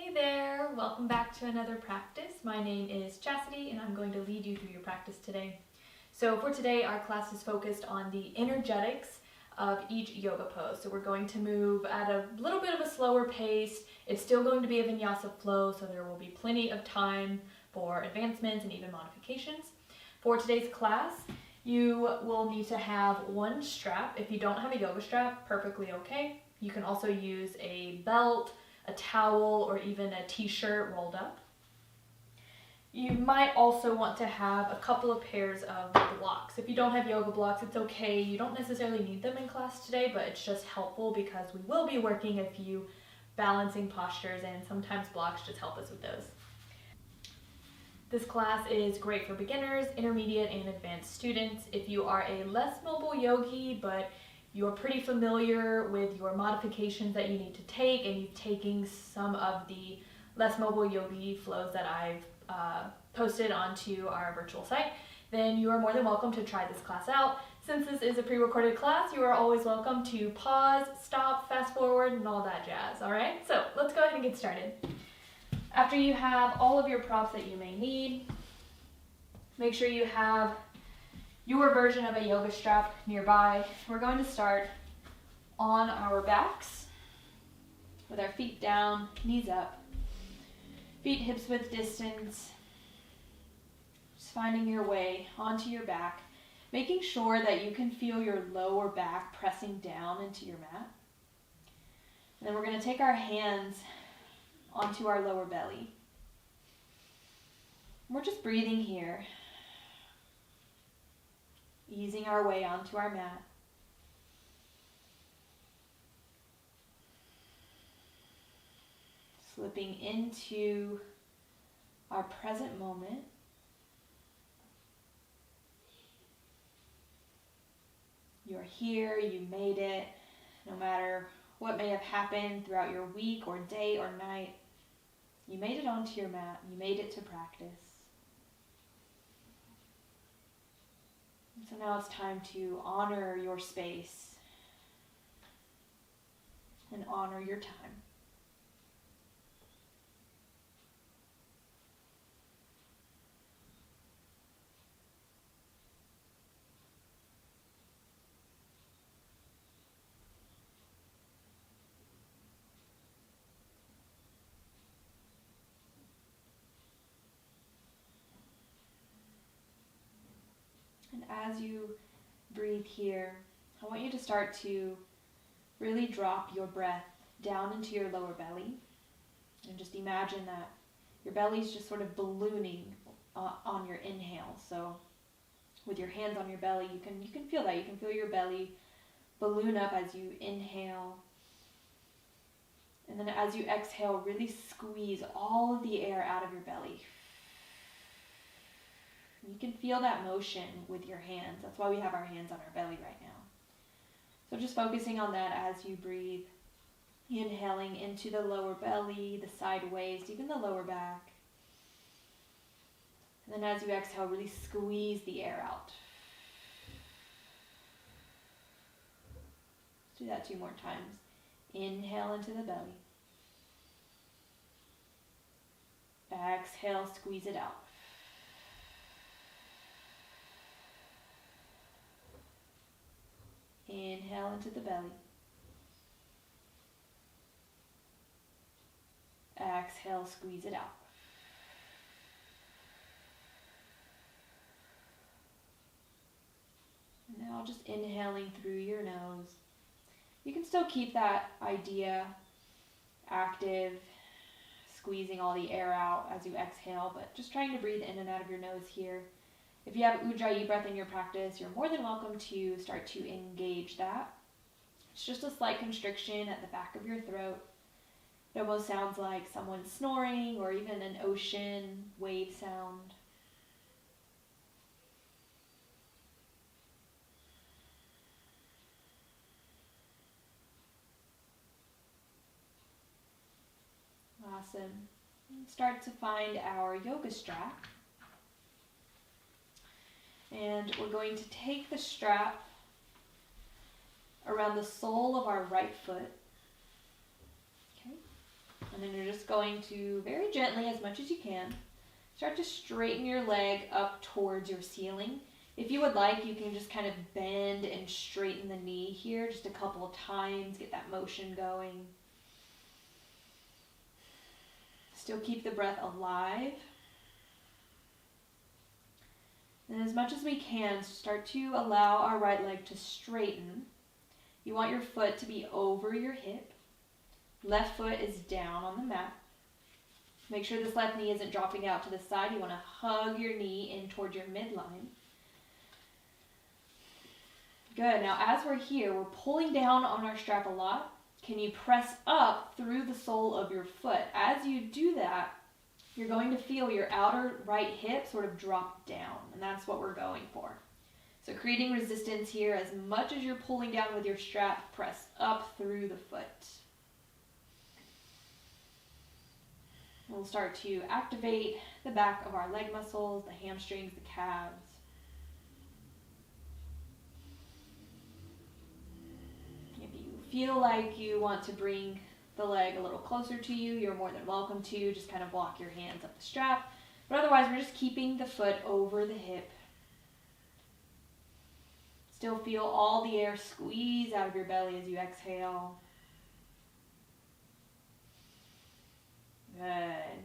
Hey there, welcome back to another practice. My name is Chastity and I'm going to lead you through your practice today. So for today, our class is focused on the energetics of each yoga pose. So we're going to move at a little bit of a slower pace. It's still going to be a vinyasa flow, so there will be plenty of time for advancements and even modifications. For today's class, you will need to have one strap. If you don't have a yoga strap, perfectly okay. You can also use a belt, a towel, or even a t-shirt rolled up. You might also want to have a couple of pairs of blocks. If you don't have yoga blocks, it's okay. You don't necessarily need them in class today, but it's just helpful because we will be working a few balancing postures, and sometimes blocks just help us with those. This class is great for beginners, intermediate, and advanced students. If you are a less mobile yogi, but you're pretty familiar with your modifications that you need to take, and you've taken some of the less mobile yogi flows that I've posted onto our virtual site, then you are more than welcome to try this class out. Since this is a pre-recorded class, you are always welcome to pause, stop, fast forward, and all that jazz, all right? So let's go ahead and get started. After you have all of your props that you may need, make sure you have your version of a yoga strap nearby. We're going to start on our backs with our feet down, knees up, feet hips width distance, just finding your way onto your back, making sure that you can feel your lower back pressing down into your mat. And then we're going to take our hands onto our lower belly. We're just breathing here, easing our way onto our mat. Slipping into our present moment. You're here, you made it. No matter what may have happened throughout your week or day or night, you made it onto your mat, you made it to practice. So now it's time to honor your space and honor your time. And as you breathe here, I want you to start to really drop your breath down into your lower belly. And just imagine that your belly's just sort of ballooning on your inhale. So with your hands on your belly, you can feel that. You can feel your belly balloon up as you inhale. And then as you exhale, really squeeze all of the air out of your belly. You can feel that motion with your hands. That's why we have our hands on our belly right now. So just focusing on that as you breathe. Inhaling into the lower belly, the side waist, even the lower back. And then as you exhale, really squeeze the air out. Let's do that 2 more times. Inhale into the belly. Exhale, squeeze it out. Inhale into the belly. Exhale, squeeze it out. Now just inhaling through your nose. You can still keep that idea active, squeezing all the air out as you exhale, but just trying to breathe in and out of your nose here. If you have Ujjayi breath in your practice, you're more than welcome to start to engage that. It's just a slight constriction at the back of your throat. It almost sounds like someone snoring or even an ocean wave sound. Awesome. Start to find our yoga strap. And we're going to take the strap around the sole of our right foot. Okay. And then you're just going to, very gently, as much as you can, start to straighten your leg up towards your ceiling. If you would like, you can just kind of bend and straighten the knee here just a couple of times, get that motion going. Still keep the breath alive. And as much as we can, start to allow our right leg to straighten. You want your foot to be over your hip. Left foot is down on the mat. Make sure this left knee isn't dropping out to the side. You want to hug your knee in towards your midline. Good. Now as we're here, we're pulling down on our strap a lot. Can you press up through the sole of your foot? As you do that, you're going to feel your outer right hip sort of drop down, and that's what we're going for. So creating resistance here, as much as you're pulling down with your strap, press up through the foot. We'll start to activate the back of our leg muscles, the hamstrings, the calves. If you feel like you want to bring the leg a little closer to you, you're more than welcome to. Just kind of walk your hands up the strap. But otherwise, we're just keeping the foot over the hip. Still feel all the air squeeze out of your belly as you exhale. Good.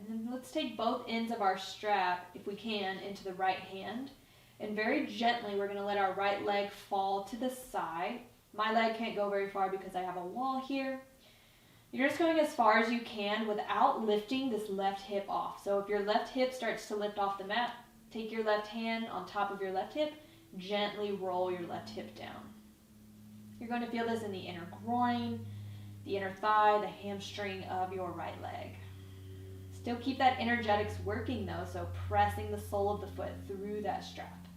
And let's take both ends of our strap, if we can, into the right hand. And very gently, we're going to let our right leg fall to the side. My leg can't go very far because I have a wall here. You're just going as far as you can without lifting this left hip off. So if your left hip starts to lift off the mat, take your left hand on top of your left hip, gently roll your left hip down. You're going to feel this in the inner groin, the inner thigh, the hamstring of your right leg. Still keep that energetics working though, so pressing the sole of the foot through that strap.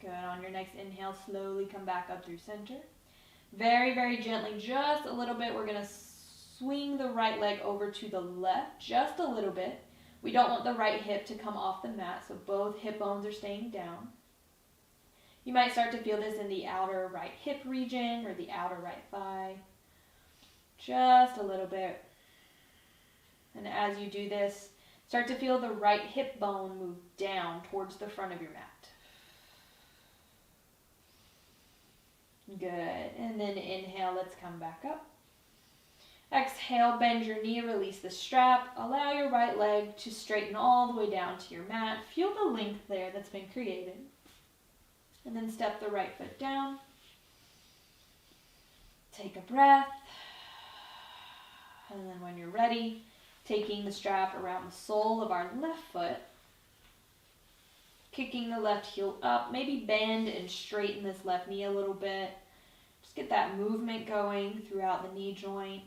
Good. On your next inhale, slowly come back up through center. Very, very gently, just a little bit, we're going to swing the right leg over to the left, just a little bit. We don't want the right hip to come off the mat, so both hip bones are staying down. You might start to feel this in the outer right hip region or the outer right thigh. Just a little bit. And as you do this, start to feel the right hip bone move down towards the front of your mat. Good. And then inhale, let's come back up. Exhale, bend your knee, release the strap. Allow your right leg to straighten all the way down to your mat. Feel the length there that's been created. And then step the right foot down. Take a breath. And then when you're ready, taking the strap around the sole of our left foot, kicking the left heel up, maybe bend and straighten this left knee a little bit. Just get that movement going throughout the knee joint.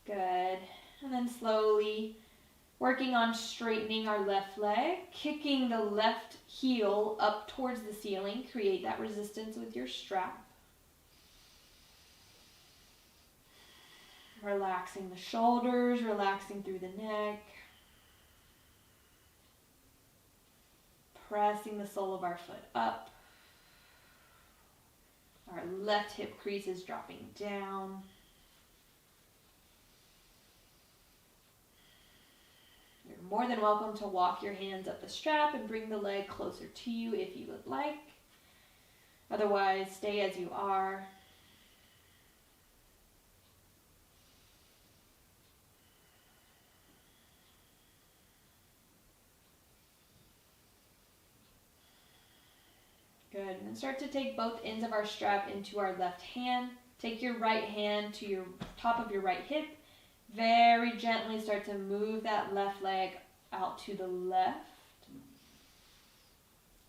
Good. And then slowly working on straightening our left leg, kicking the left heel up towards the ceiling. Create that resistance with your strap. Relaxing the shoulders, relaxing through the neck. Pressing the sole of our foot up. Our left hip crease is dropping down. You're more than welcome to walk your hands up the strap and bring the leg closer to you if you would like. Otherwise, stay as you are. Good. And then start to take both ends of our strap into our left hand. Take your right hand to your top of your right hip. Very gently start to move that left leg out to the left.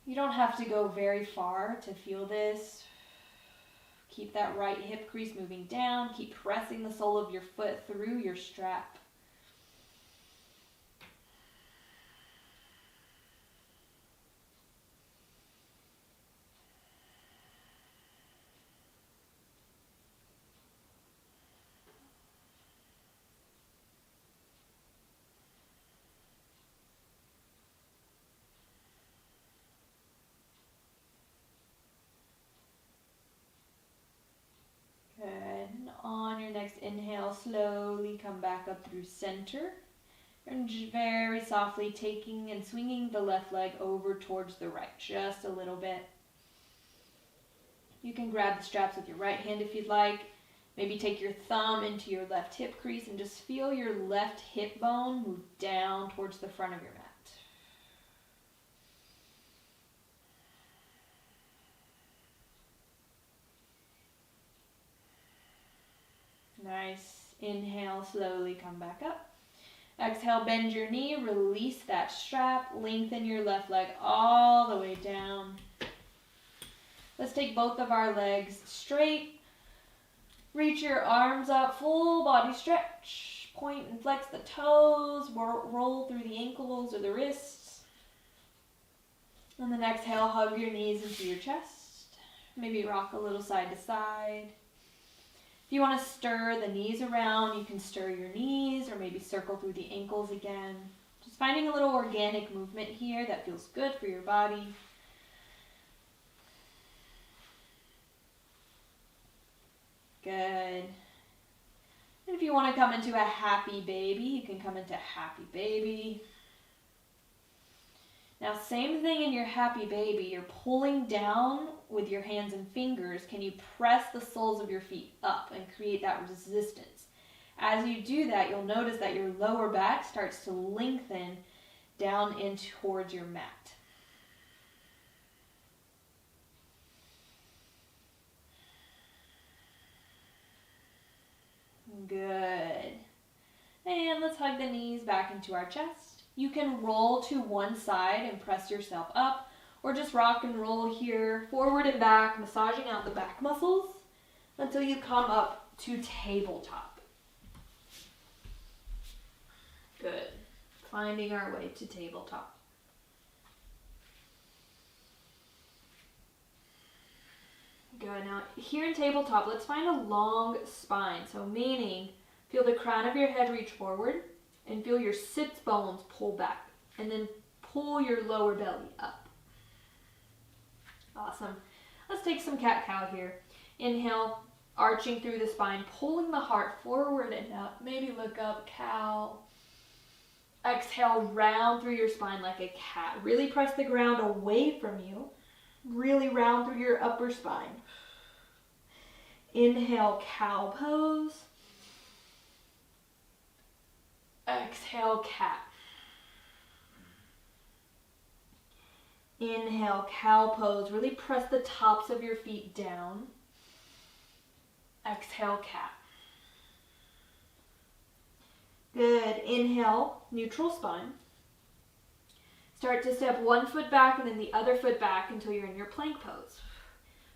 You don't have to go very far to feel this. Keep that right hip crease moving down. Keep pressing the sole of your foot through your strap. slowly come back up through center. And very softly taking and swinging the left leg over towards the right, just a little bit. You can grab the straps with your right hand if you'd like. Maybe take your thumb into your left hip crease and just feel your left hip bone move down towards the front of your mat. Nice. Inhale, slowly come back up. Exhale, bend your knee, release that strap, lengthen your left leg all the way down. Let's take both of our legs straight. Reach your arms up, full body stretch. Point and flex the toes, roll through the ankles or the wrists. And then exhale, hug your knees into your chest. Maybe rock a little side to side. If you want to stir the knees around, you can stir your knees or maybe circle through the ankles again. Just finding a little organic movement here that feels good for your body. Good. And if you want to come into a happy baby, you can come into happy baby. Now, same thing in your happy baby. You're pulling down with your hands and fingers. Can you press the soles of your feet up and create that resistance? As you do that, you'll notice that your lower back starts to lengthen down in towards your mat. Good. And let's hug the knees back into our chest. You can roll to one side and press yourself up, or just rock and roll here, forward and back, massaging out the back muscles until you come up to tabletop. Good. Finding our way to tabletop. Good. Now, here in tabletop, let's find a long spine. So meaning, feel the crown of your head reach forward and feel your sits bones pull back. And then pull your lower belly up. Awesome. Let's take some cat-cow here. Inhale, arching through the spine, pulling the heart forward and up. Maybe look up, cow. Exhale, round through your spine like a cat. Really press the ground away from you. Really round through your upper spine. Inhale, cow pose. Exhale, cat. Inhale, cow pose. Really press the tops of your feet down. Exhale, cat. Good. Inhale, neutral spine. Start to step one foot back and then the other foot back until you're in your plank pose.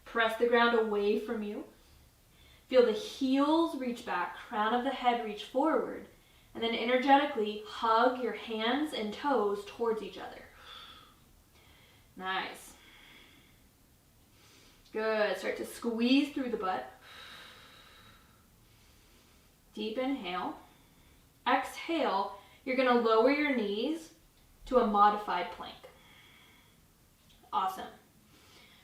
Press the ground away from you. Feel the heels reach back, crown of the head reach forward, and then energetically hug your hands and toes towards each other. Nice. Good. Start to squeeze through the butt. Deep inhale. Exhale, you're going to lower your knees to a modified plank. Awesome.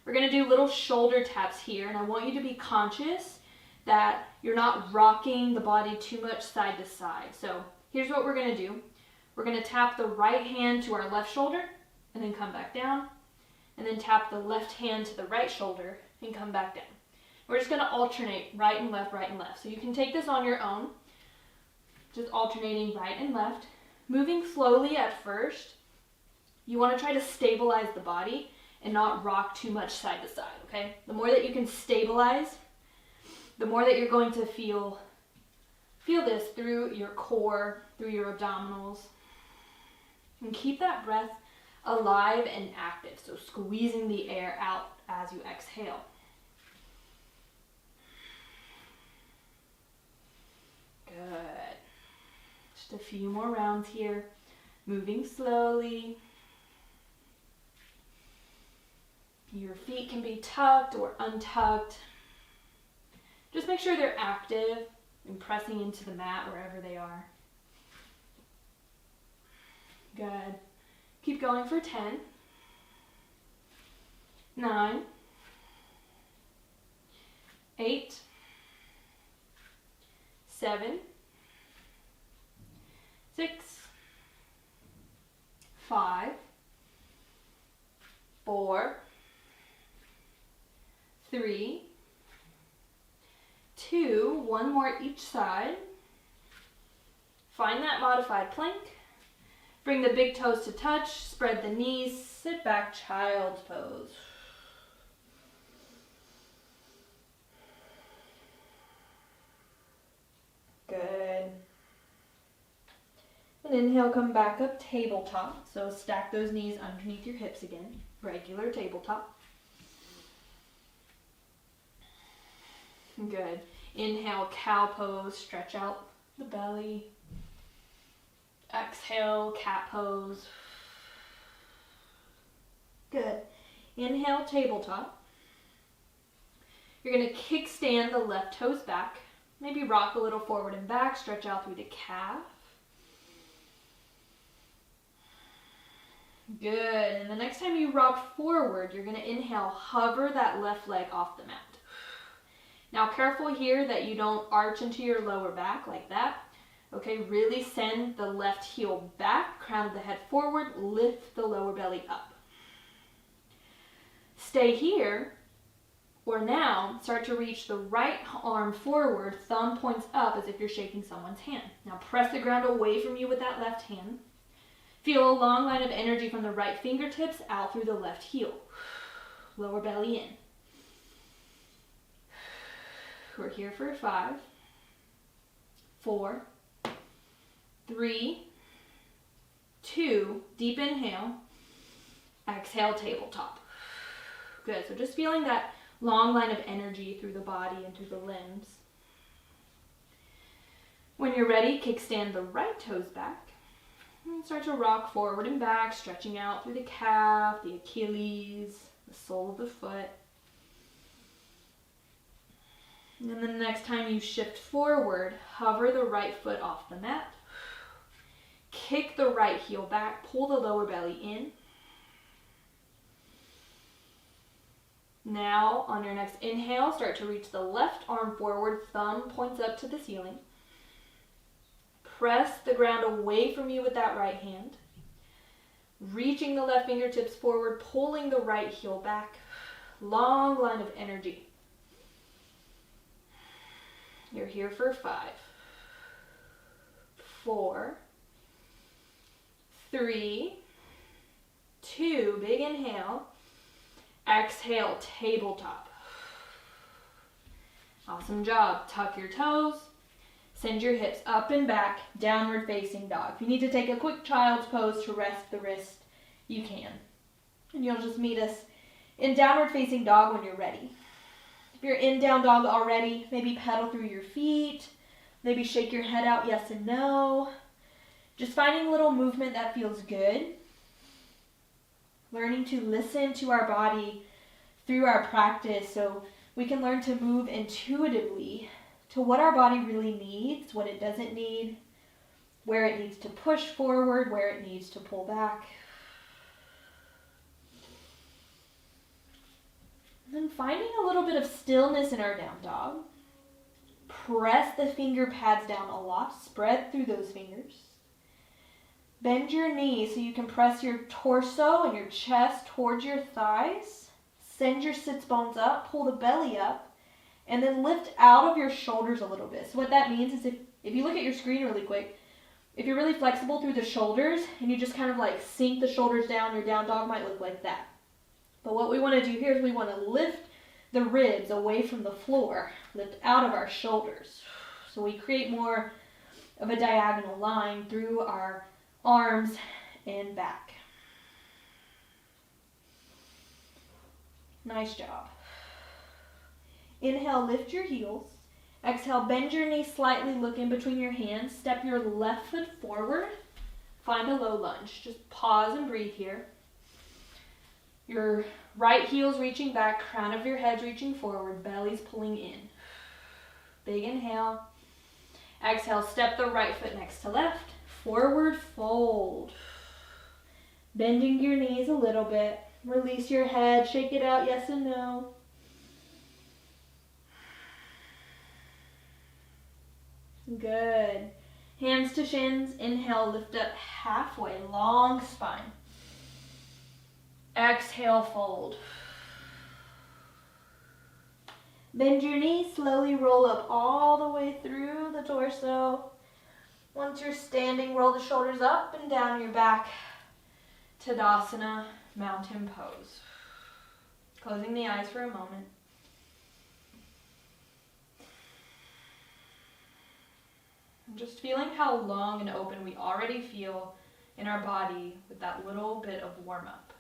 We're going to do little shoulder taps here, and I want you to be conscious that you're not rocking the body too much side to side. So here's what we're going to do. We're going to tap the right hand to our left shoulder and then come back down, and then tap the left hand to the right shoulder and come back down. We're just going to alternate right and left, right and left. So you can take this on your own, just alternating right and left. Moving slowly at first. You want to try to stabilize the body and not rock too much side to side, okay? The more that you can stabilize, the more that you're going to feel this through your core, through your abdominals. And keep that breath alive and active, so squeezing the air out as you exhale. Good. Just a few more rounds here. Moving slowly. Your feet can be tucked or untucked. Just make sure they're active and pressing into the mat wherever they are. Good. Keep going for 10, 9, 8, 7, 6, 5, 4, 3, 2, one more each side. Find that modified plank. Bring the big toes to touch, spread the knees, sit back, child's pose. Good. And inhale, come back up, tabletop. So stack those knees underneath your hips again. Regular tabletop. Good. Inhale, cow pose, stretch out the belly. Exhale, cat pose. Good. Inhale, tabletop. You're going to kickstand the left toes back. Maybe rock a little forward and back, stretch out through the calf. Good. And the next time you rock forward, you're going to inhale, hover that left leg off the mat. Now careful here that you don't arch into your lower back like that. Okay, really send the left heel back, crown of the head forward, lift the lower belly up. Stay here, or now start to reach the right arm forward, thumb points up as if you're shaking someone's hand. Now press the ground away from you with that left hand. Feel a long line of energy from the right fingertips out through the left heel. Lower belly in. We're here for 5, 4, 3, 2, deep inhale, exhale, tabletop. Good, so just feeling that long line of energy through the body and through the limbs. When you're ready, kickstand the right toes back and start to rock forward and back, stretching out through the calf, the Achilles, the sole of the foot. And then the next time you shift forward, hover the right foot off the mat. Kick the right heel back, pull the lower belly in. Now, on your next inhale, start to reach the left arm forward, thumb points up to the ceiling. Press the ground away from you with that right hand. Reaching the left fingertips forward, pulling the right heel back. Long line of energy. You're here for 5, 4, 3, 2, big inhale, exhale, tabletop. Awesome job. Tuck your toes, send your hips up and back, downward facing dog. If you need to take a quick child's pose to rest the wrist, you can. And you'll just meet us in downward facing dog when you're ready. If you're in down dog already, maybe pedal through your feet, maybe shake your head out yes and no. Just finding a little movement that feels good. Learning to listen to our body through our practice so we can learn to move intuitively to what our body really needs, what it doesn't need, where it needs to push forward, where it needs to pull back. And then finding a little bit of stillness in our down dog. Press the finger pads down a lot. Spread through those fingers. Bend your knees so you can press your torso and your chest towards your thighs. Send your sits bones up. Pull the belly up. And then lift out of your shoulders a little bit. So what that means is if you look at your screen really quick, if you're really flexible through the shoulders and you just kind of like sink the shoulders down, your down dog might look like that. But what we want to do here is we want to lift the ribs away from the floor, lift out of our shoulders. So we create more of a diagonal line through our arms and back. Nice job. Inhale, lift your heels. Exhale, bend your knees slightly, look in between your hands. Step your left foot forward. Find a low lunge. Just pause and breathe here. Your right heel's reaching back, crown of your head's reaching forward, belly's pulling in. Big inhale. Exhale, step the right foot next to left. Forward fold. Bending your knees a little bit. Release your head, shake it out, yes and no. Good. Hands to shins. Inhale, lift up halfway, long spine. Exhale, fold. Bend your knees, slowly roll up all the way through the torso. Once you're standing, roll the shoulders up and down your back. Tadasana, mountain pose. Closing the eyes for a moment. And just feeling how long and open we already feel in our body with that little bit of warm-up.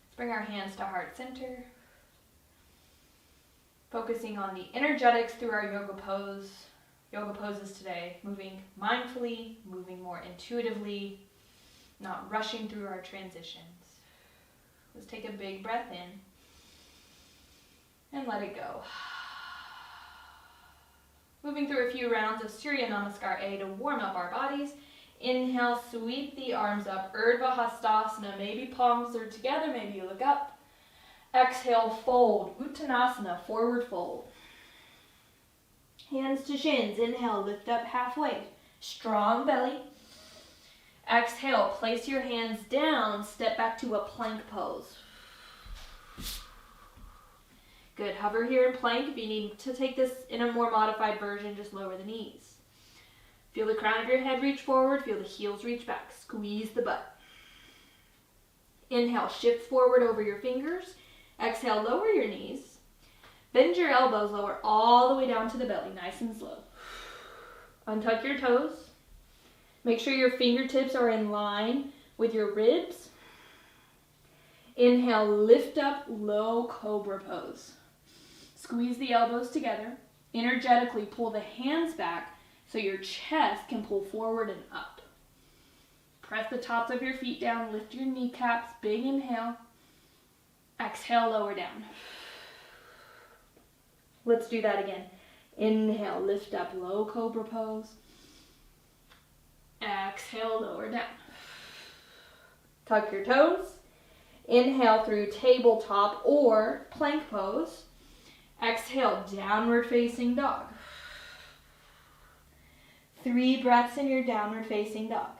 Let's bring our hands to heart center. Focusing on the energetics through our yoga poses today. Moving mindfully, moving more intuitively, not rushing through our transitions. Let's take a big breath in and let it go. Moving through a few rounds of Surya Namaskar A to warm up our bodies. Inhale, sweep the arms up, Urdhva Hastasana. Maybe palms are together, maybe you look up. Exhale, fold, Uttanasana, forward fold. Hands to shins. Inhale, lift up halfway, strong belly. Exhale, place your hands down, step back to a plank pose. Good, hover here in plank. If you need to take this in a more modified version, just lower the knees. Feel the crown of your head reach forward, feel the heels reach back. Squeeze the butt. Inhale, shift forward over your fingers. Exhale, lower your knees. Bend your elbows, lower all the way down to the belly, nice and slow. Untuck your toes. Make sure your fingertips are in line with your ribs. Inhale, lift up, low cobra pose. Squeeze the elbows together. Energetically pull the hands back so your chest can pull forward and up. Press the tops of your feet down, lift your kneecaps, big inhale. Exhale, lower down. Let's do that again. Inhale, lift up, low cobra pose. Exhale, lower down. Tuck your toes. Inhale through tabletop or plank pose. Exhale, downward facing dog. 3 breaths in your downward facing dog.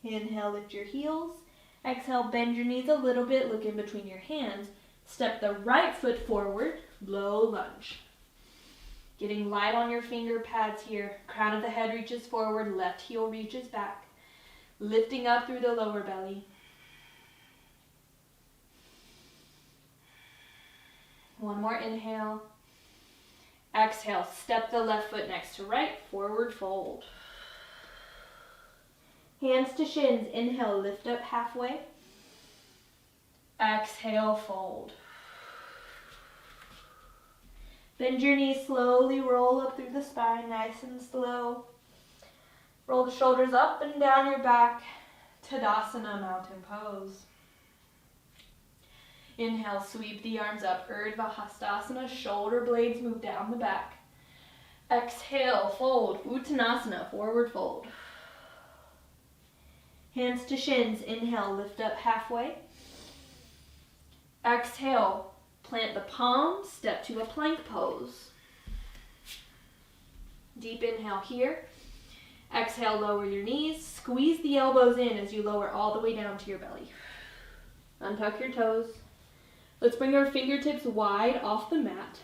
Inhale, lift your heels. Exhale, bend your knees a little bit, look in between your hands. Step the right foot forward, low lunge. Getting light on your finger pads here. Crown of the head reaches forward, left heel reaches back. Lifting up through the lower belly. One more inhale. Exhale, step the left foot next to right, forward fold. Hands to shins. Inhale, lift up halfway. Exhale, fold. Bend your knees, slowly roll up through the spine, nice and slow. Roll the shoulders up and down your back. Tadasana, mountain pose. Inhale, sweep the arms up, Urdhva Hastasana, shoulder blades move down the back. Exhale, fold, Uttanasana, forward fold. Hands to shins. Inhale, lift up halfway. Exhale, plant the palms, step to a plank pose. Deep inhale here. Exhale, lower your knees. Squeeze the elbows in as you lower all the way down to your belly. Untuck your toes. Let's bring our fingertips wide off the mat.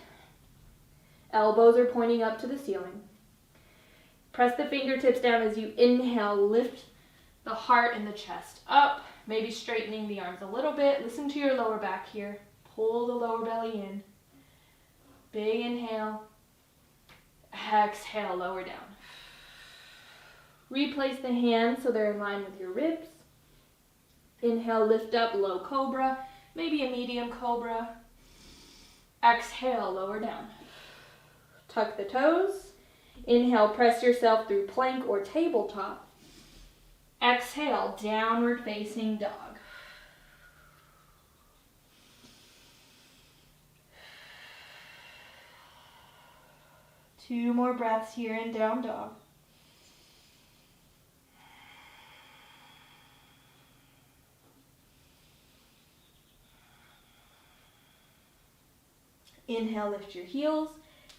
Elbows are pointing up to the ceiling. Press the fingertips down as you inhale, lift the heart and the chest up, maybe straightening the arms a little bit. Listen to your lower back here. Pull the lower belly in. Big inhale. Exhale, lower down. Replace the hands so they're in line with your ribs. Inhale, lift up, low cobra, maybe a medium cobra. Exhale, lower down. Tuck the toes. Inhale, press yourself through plank or tabletop. Exhale, downward facing dog. 2 more breaths here in down dog. Inhale, lift your heels.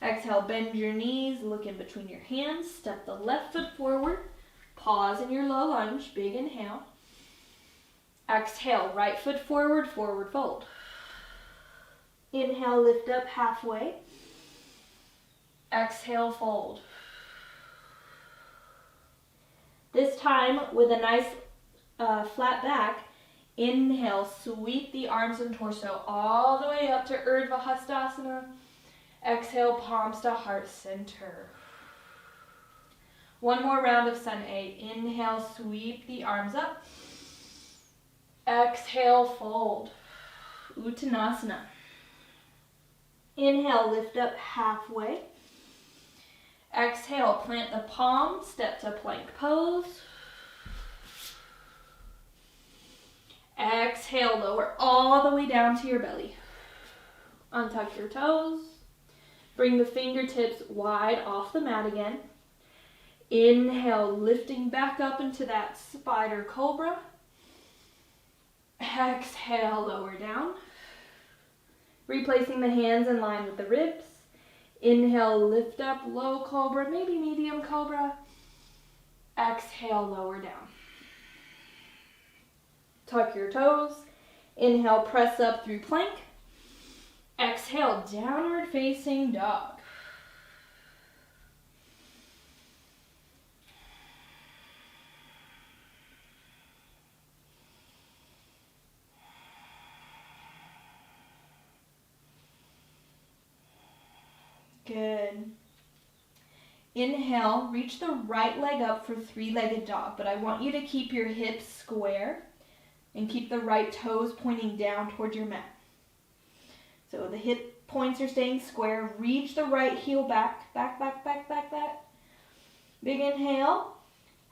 Exhale, bend your knees, look in between your hands. Step the left foot forward. Pause in your low lunge, big inhale. Exhale, right foot forward, forward fold. Inhale, lift up halfway. Exhale, fold. This time with a nice flat back, inhale, sweep the arms and torso all the way up to Urdhva Hastasana. Exhale, palms to heart center. One more round of Sun A. Inhale, sweep the arms up. Exhale, fold. Uttanasana. Inhale, lift up halfway. Exhale, plant the palms, step to plank pose. Exhale, lower all the way down to your belly. Untuck your toes. Bring the fingertips wide off the mat again. Inhale, lifting back up into that spider cobra. Exhale, lower down. Replacing the hands in line with the ribs. Inhale, lift up, low cobra, maybe medium cobra. Exhale, lower down. Tuck your toes. Inhale, press up through plank. Exhale, downward facing dog. Good. Inhale, reach the right leg up for three-legged dog, but I want you to keep your hips square and keep the right toes pointing down towards your mat. So the hip points are staying square. Reach the right heel back, back, back, back, back, back. Big inhale.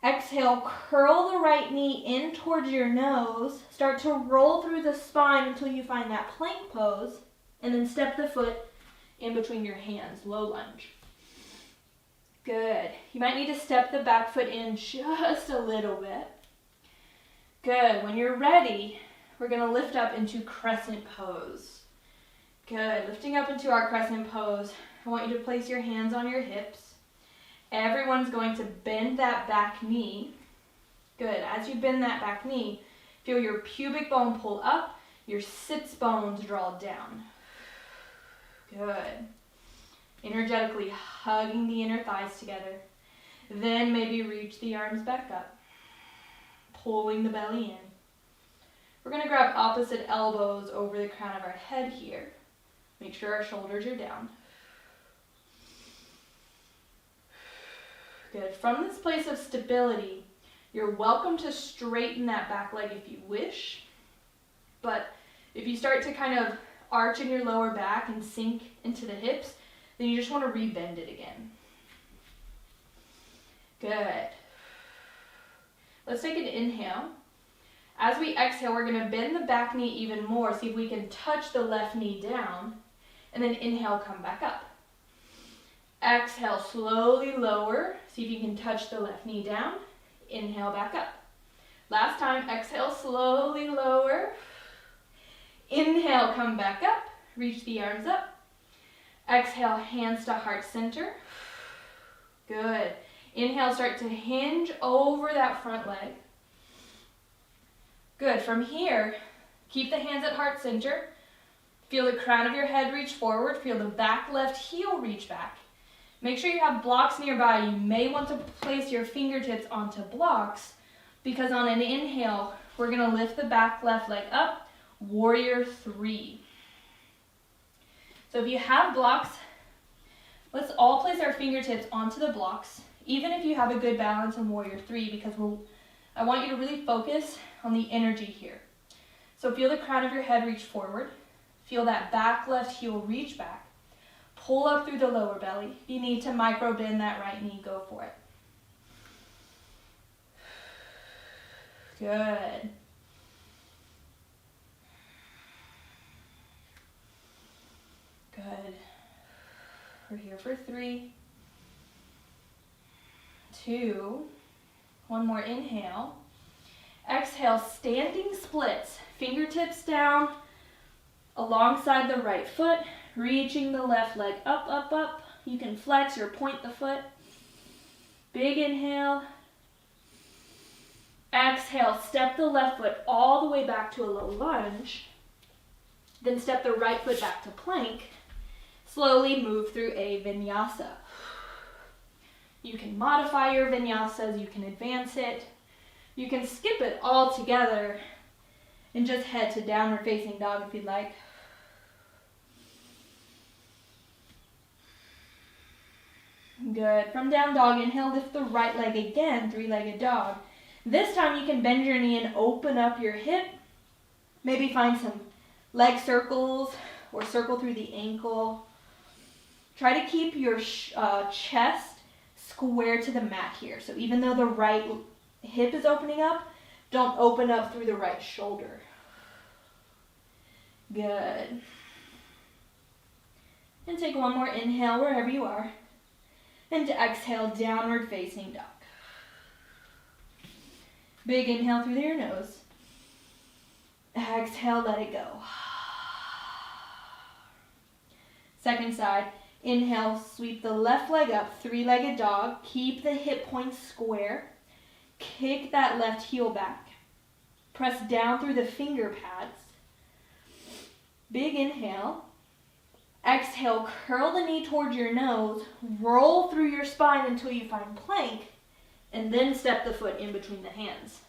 Exhale, curl the right knee in towards your nose. Start to roll through the spine until you find that plank pose, and then step the foot in between your hands, low lunge. Good. You might need to step the back foot in just a little bit. Good. When you're ready, we're going to lift up into crescent pose. Good. Lifting up into our crescent pose, I want you to place your hands on your hips. Everyone's going to bend that back knee. Good. As you bend that back knee, feel your pubic bone pull up, your sits bones draw down. Good. Energetically hugging the inner thighs together. Then maybe reach the arms back up, pulling the belly in. We're going to grab opposite elbows over the crown of our head here. Make sure our shoulders are down. Good. From this place of stability, you're welcome to straighten that back leg if you wish. But if you start to kind of arch in your lower back and sink into the hips, then you just want to rebend it again. Good. Let's take an inhale. As we exhale, we're going to bend the back knee even more. See if we can touch the left knee down. And then inhale, come back up. Exhale, slowly lower. See if you can touch the left knee down. Inhale, back up. Last time, exhale, slowly lower. Inhale, come back up. Reach the arms up. Exhale, hands to heart center. Good. Inhale, start to hinge over that front leg. Good. From here, keep the hands at heart center. Feel the crown of your head reach forward. Feel the back left heel reach back. Make sure you have blocks nearby. You may want to place your fingertips onto blocks because on an inhale, we're going to lift the back left leg up. Warrior 3. So if you have blocks, let's all place our fingertips onto the blocks, even if you have a good balance in Warrior 3, because I want you to really focus on the energy here. So feel the crown of your head reach forward. Feel that back left heel reach back. Pull up through the lower belly. If you need to micro bend that right knee, go for it. Good. Good. We're here for 3. 2. One more inhale. Exhale, standing splits. Fingertips down alongside the right foot, reaching the left leg up, up, up. You can flex or point the foot. Big inhale. Exhale, step the left foot all the way back to a low lunge. Then step the right foot back to plank. Slowly move through a vinyasa. You can modify your vinyasas, you can advance it. You can skip it altogether and just head to downward facing dog if you'd like. Good. From down dog, inhale, lift the right leg again, three-legged dog. This time you can bend your knee and open up your hip. Maybe find some leg circles or circle through the ankle. Try to keep your chest square to the mat here. So even though the right hip is opening up, don't open up through the right shoulder. Good. And take one more inhale wherever you are. And exhale, downward facing dog. Big inhale through your nose. Exhale, let it go. Second side. Inhale, sweep the left leg up, three-legged dog. Keep the hip points square. Kick that left heel back. Press down through the finger pads. Big inhale. Exhale, curl the knee towards your nose. Roll through your spine until you find plank. And then step the foot in between the hands.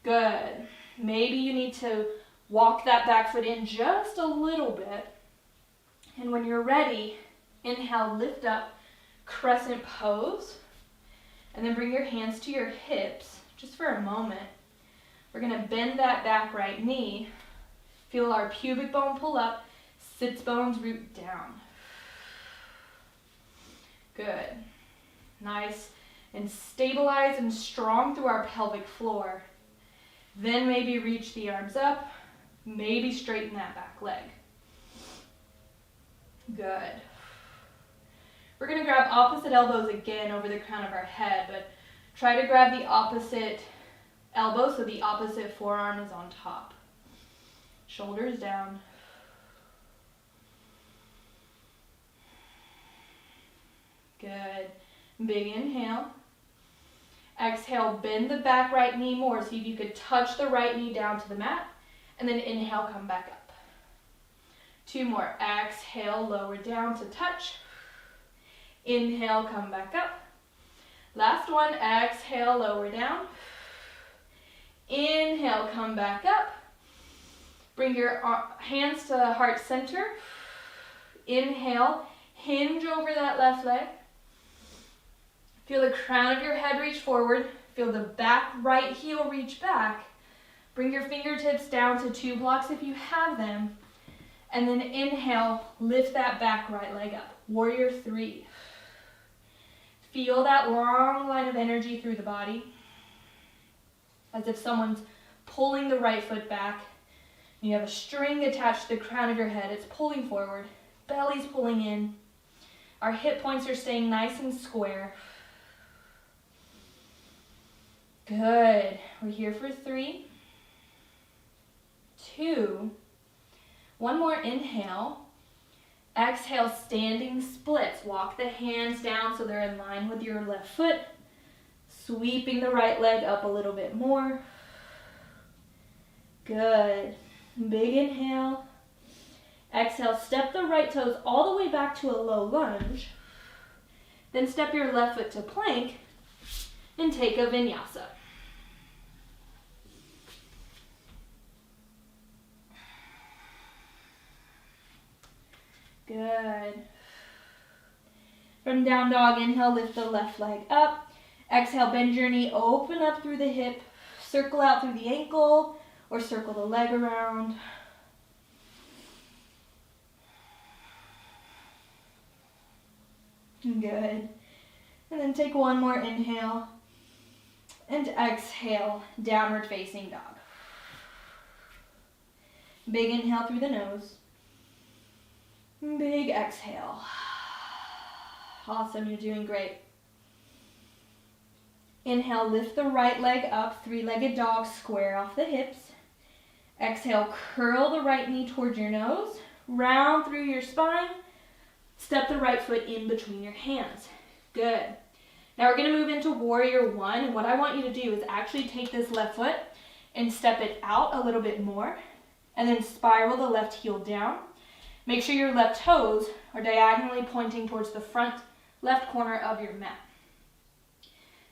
Good. Maybe you need to walk that back foot in just a little bit. And when you're ready, inhale, lift up, crescent pose. And then bring your hands to your hips, just for a moment. We're gonna bend that back right knee. Feel our pubic bone pull up, sits bones root down. Good. Nice and stabilize and strong through our pelvic floor. Then maybe reach the arms up, maybe straighten that back leg. Good. We're going to grab opposite elbows again over the crown of our head, but try to grab the opposite elbow so the opposite forearm is on top. Shoulders down. Good. Big inhale. Exhale, bend the back right knee more. See if you could touch the right knee down to the mat. And then inhale, come back up. 2 more. Exhale, lower down to touch. Inhale, come back up. Last one. Exhale, lower down. Inhale, come back up. Bring your hands to heart center. Inhale, hinge over that left leg. Feel the crown of your head reach forward. Feel the back right heel reach back. Bring your fingertips down to 2 blocks if you have them. And then inhale, lift that back right leg up. Warrior 3. Feel that long line of energy through the body. As if someone's pulling the right foot back. You have a string attached to the crown of your head. It's pulling forward. Belly's pulling in. Our hip points are staying nice and square. Good. We're here for 3, 2, one more inhale. Exhale, standing splits. Walk the hands down so they're in line with your left foot. Sweeping the right leg up a little bit more. Good. Big inhale. Exhale, step the right toes all the way back to a low lunge. Then step your left foot to plank and take a vinyasa. Good. From down dog, inhale, lift the left leg up. Exhale, bend your knee, open up through the hip, circle out through the ankle, or circle the leg around. Good. And then take one more inhale. And exhale, downward facing dog. Big inhale through the nose. Big exhale. Awesome, you're doing great. Inhale, lift the right leg up, three-legged dog, square off the hips. Exhale, curl the right knee towards your nose, round through your spine, step the right foot in between your hands. Good. Now we're going to move into warrior one, and what I want you to do is actually take this left foot and step it out a little bit more, and then spiral the left heel down. Make sure your left toes are diagonally pointing towards the front left corner of your mat.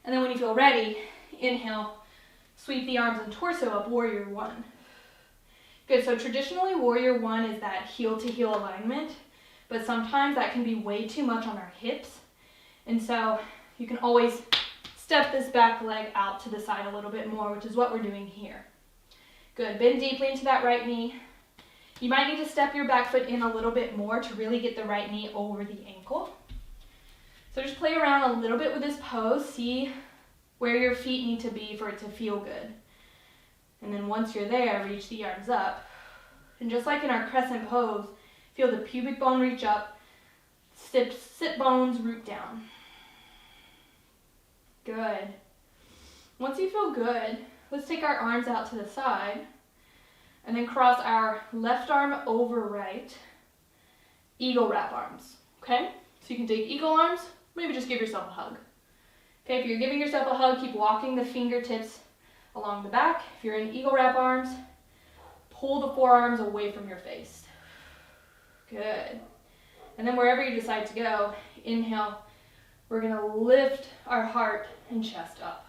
And then when you feel ready, inhale, sweep the arms and torso up, warrior one. Good, so traditionally warrior one is that heel to heel alignment, but sometimes that can be way too much on our hips. And so you can always step this back leg out to the side a little bit more, which is what we're doing here. Good, bend deeply into that right knee. You might need to step your back foot in a little bit more to really get the right knee over the ankle. So just play around a little bit with this pose, see where your feet need to be for it to feel good. And then once you're there, reach the arms up. And just like in our crescent pose, feel the pubic bone reach up, sit bones root down. Good. Once you feel good, let's take our arms out to the side and then cross our left arm over right, eagle wrap arms, okay? So you can take eagle arms, maybe just give yourself a hug. Okay, if you're giving yourself a hug, keep walking the fingertips along the back. If you're in eagle wrap arms, pull the forearms away from your face. Good. And then wherever you decide to go, inhale, we're gonna lift our heart and chest up.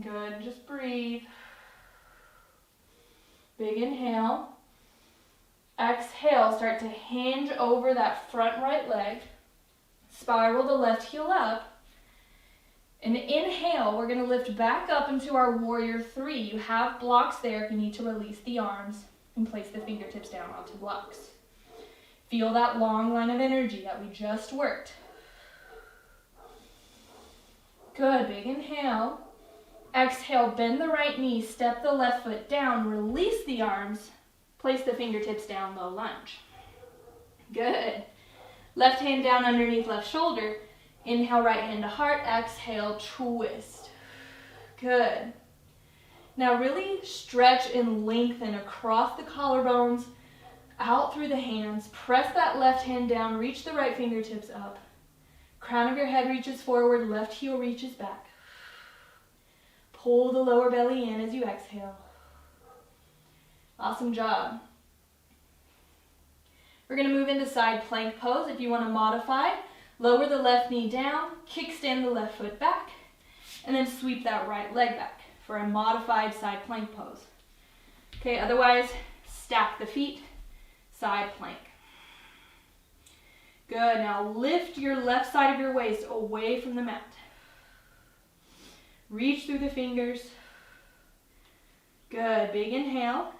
Good, just breathe. Big inhale. Exhale, start to hinge over that front right leg. Spiral the left heel up. And inhale, we're going to lift back up into our warrior three. You have blocks there if you need to release the arms and place the fingertips down onto blocks. Feel that long line of energy that we just worked. Good, big inhale. Exhale, bend the right knee, step the left foot down, release the arms, place the fingertips down, low lunge. Good. Left hand down underneath left shoulder. Inhale, right hand to heart. Exhale, twist. Good. Now really stretch and lengthen across the collarbones, out through the hands. Press that left hand down, reach the right fingertips up. Crown of your head reaches forward, left heel reaches back. Pull the lower belly in as you exhale. Awesome job. We're going to move into side plank pose. If you want to modify, lower the left knee down, kickstand the left foot back, and then sweep that right leg back for a modified side plank pose. Okay, otherwise, stack the feet, side plank. Good, now lift your left side of your waist away from the mat. Reach through the fingers. Good, big inhale.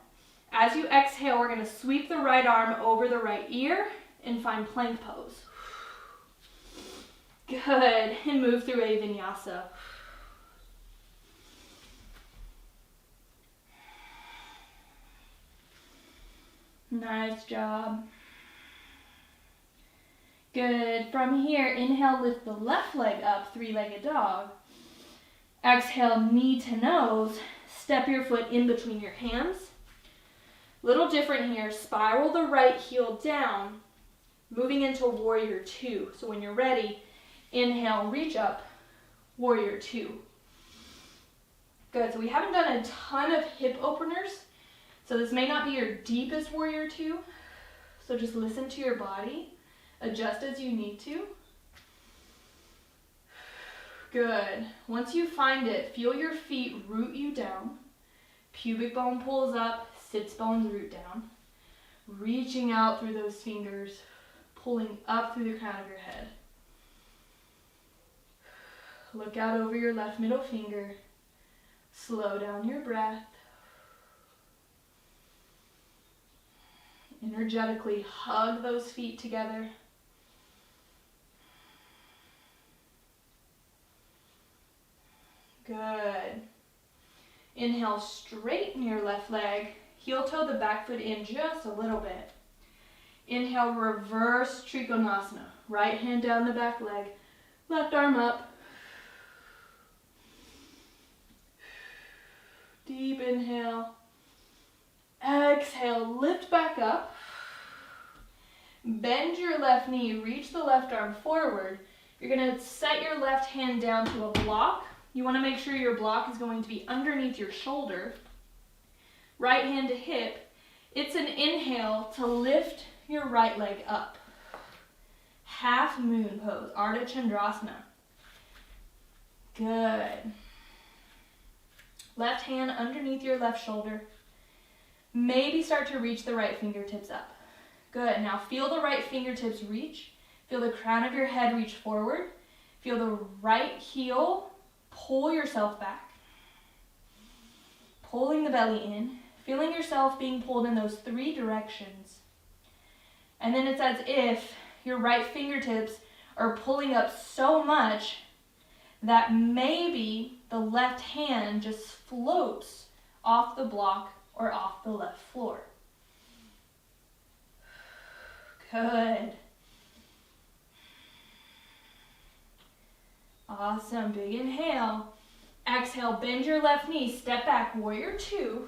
As you exhale, we're going to sweep the right arm over the right ear and find plank pose. Good, and move through a vinyasa. Nice job. Good, from here, inhale, lift the left leg up, three-legged dog. Exhale, knee to nose, step your foot in between your hands. Little different here, spiral the right heel down, moving into warrior two. So when you're ready, inhale, reach up, warrior two. Good, so we haven't done a ton of hip openers, so this may not be your deepest warrior two. So just listen to your body, adjust as you need to. Good. Once you find it, feel your feet root you down. Pubic bone pulls up, sits bones root down. Reaching out through those fingers, pulling up through the crown of your head. Look out over your left middle finger. Slow down your breath. Energetically hug those feet together. Good. Inhale, straighten your left leg. Heel toe the back foot in just a little bit. Inhale, reverse Trikonasana. Right hand down the back leg, left arm up. Deep inhale. Exhale, lift back up. Bend your left knee, reach the left arm forward. You're going to set your left hand down to a block. You want to make sure your block is going to be underneath your shoulder. Right hand to hip. It's an inhale to lift your right leg up. Half moon pose, Ardha Chandrasana. Good. Left hand underneath your left shoulder. Maybe start to reach the right fingertips up. Good. Now feel the right fingertips reach. Feel the crown of your head reach forward. Feel the right heel pull yourself back. Pulling the belly in. Feeling yourself being pulled in those 3 directions. And then it's as if your right fingertips are pulling up so much that maybe the left hand just floats off the block or off the left floor. Good. Awesome. Big inhale. Exhale, bend your left knee. Step back, warrior 2.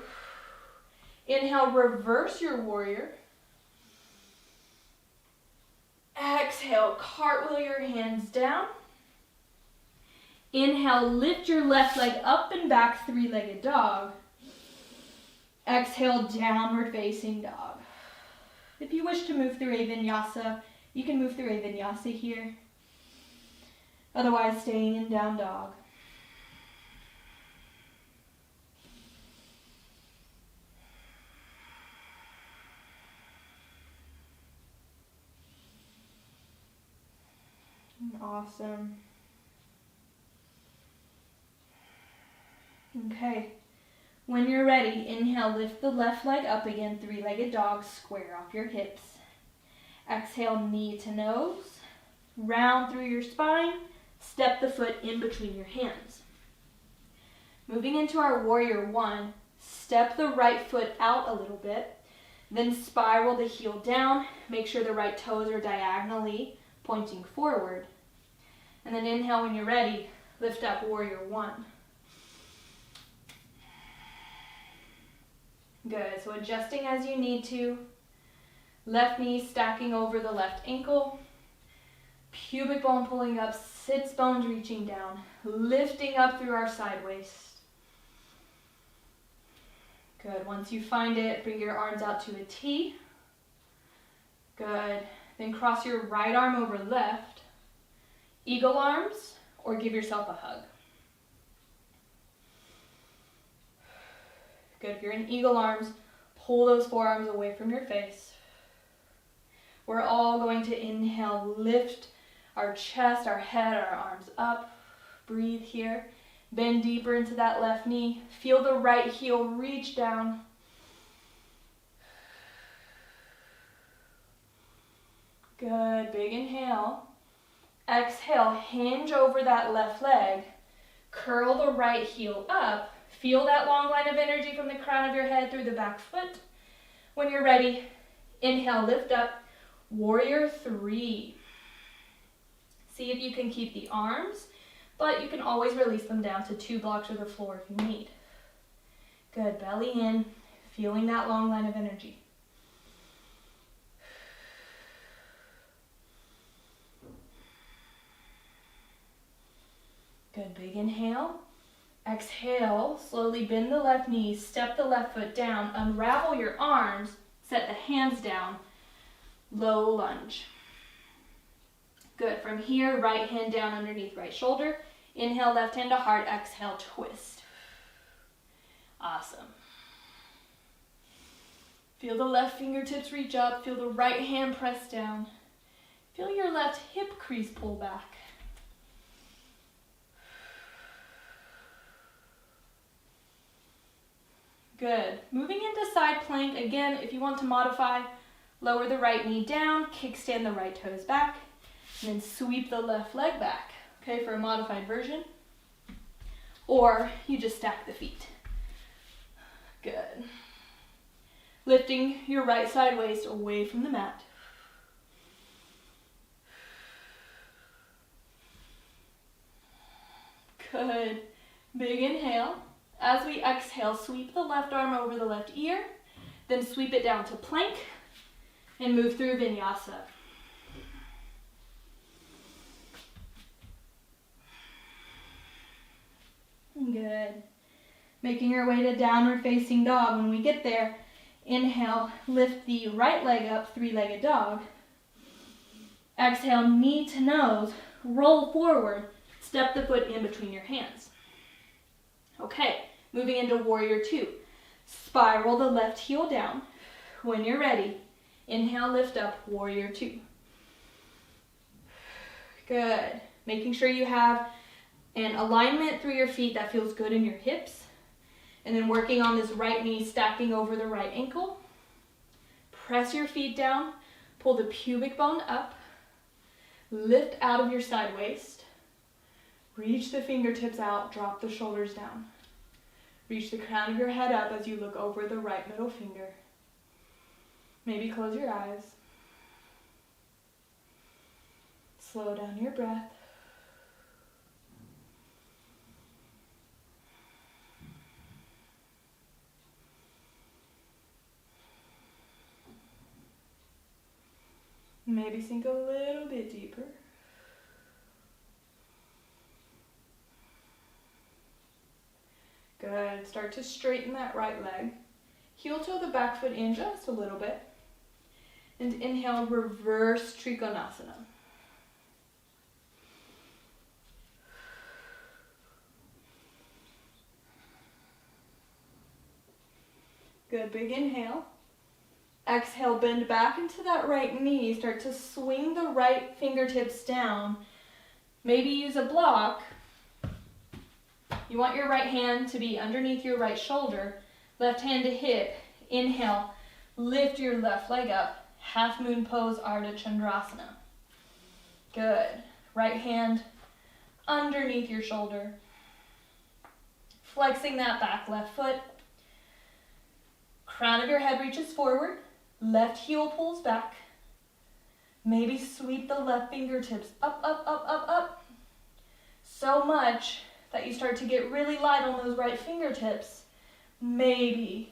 Inhale, reverse your warrior. Exhale, cartwheel your hands down. Inhale, lift your left leg up and back, 3-legged dog. Exhale, downward facing dog. If you wish to move through a vinyasa, you can move through a vinyasa here. Otherwise, staying in down dog. Awesome. Okay. When you're ready, inhale, lift the left leg up again, 3-legged dog, square off your hips. Exhale, knee to nose, round through your spine, step the foot in between your hands. Moving into our warrior 1, step the right foot out a little bit, then spiral the heel down, make sure the right toes are diagonally pointing forward. And then inhale when you're ready, lift up warrior 1. Good, so adjusting as you need to. Left knee stacking over the left ankle. Pubic bone pulling up, sits bones reaching down. Lifting up through our side waist. Good, once you find it, bring your arms out to a T. Good, then cross your right arm over left. Eagle arms, or give yourself a hug. Good, if you're in eagle arms, pull those forearms away from your face. We're all going to inhale, lift our chest, our head, our arms up. Breathe here. Bend deeper into that left knee. Feel the right heel reach down. Good, big inhale. Exhale, hinge over that left leg. Curl the right heel up. Feel that long line of energy from the crown of your head through the back foot. When you're ready, inhale, lift up, warrior 3. See if you can keep the arms, but you can always release them down to 2 blocks or the floor if you need. Good, belly in, feeling that long line of energy. Good, big inhale. Exhale, slowly bend the left knee, step the left foot down, unravel your arms, set the hands down, low lunge. Good, from here, right hand down underneath right shoulder. Inhale, left hand to heart, exhale, twist. Awesome. Feel the left fingertips reach up, feel the right hand press down. Feel your left hip crease pull back. Good. Moving into side plank. Again, if you want to modify, lower the right knee down, kickstand the right toes back, and then sweep the left leg back, okay, for a modified version. Or you just stack the feet. Good. Lifting your right side waist away from the mat. Good. Big inhale. As we exhale, sweep the left arm over the left ear, then sweep it down to plank and move through vinyasa. Good. Making your way to downward facing dog. When we get there, inhale, lift the right leg up, three-legged dog. Exhale, knee to nose, roll forward, step the foot in between your hands. Okay, moving into warrior two. Spiral the left heel down. When you're ready, inhale, lift up, warrior two. Good. Making sure you have an alignment through your feet that feels good in your hips. And then working on this right knee, stacking over the right ankle. Press your feet down, pull the pubic bone up, lift out of your side waist. Reach the fingertips out, drop the shoulders down. Reach the crown of your head up as you look over the right middle finger. Maybe close your eyes. Slow down your breath. Maybe sink a little bit deeper. Good. Start to straighten that right leg. Heel toe the back foot in just a little bit. And inhale, reverse Trikonasana. Good. Big inhale. Exhale, bend back into that right knee. Start to swing the right fingertips down. Maybe use a block. You want your right hand to be underneath your right shoulder. Left hand to hip. Inhale, lift your left leg up. Half moon pose, Ardha Chandrasana. Good. Right hand underneath your shoulder. Flexing that back left foot. Crown of your head reaches forward. Left heel pulls back. Maybe sweep the left fingertips up, up, up, up, up. So much that you start to get really light on those right fingertips. Maybe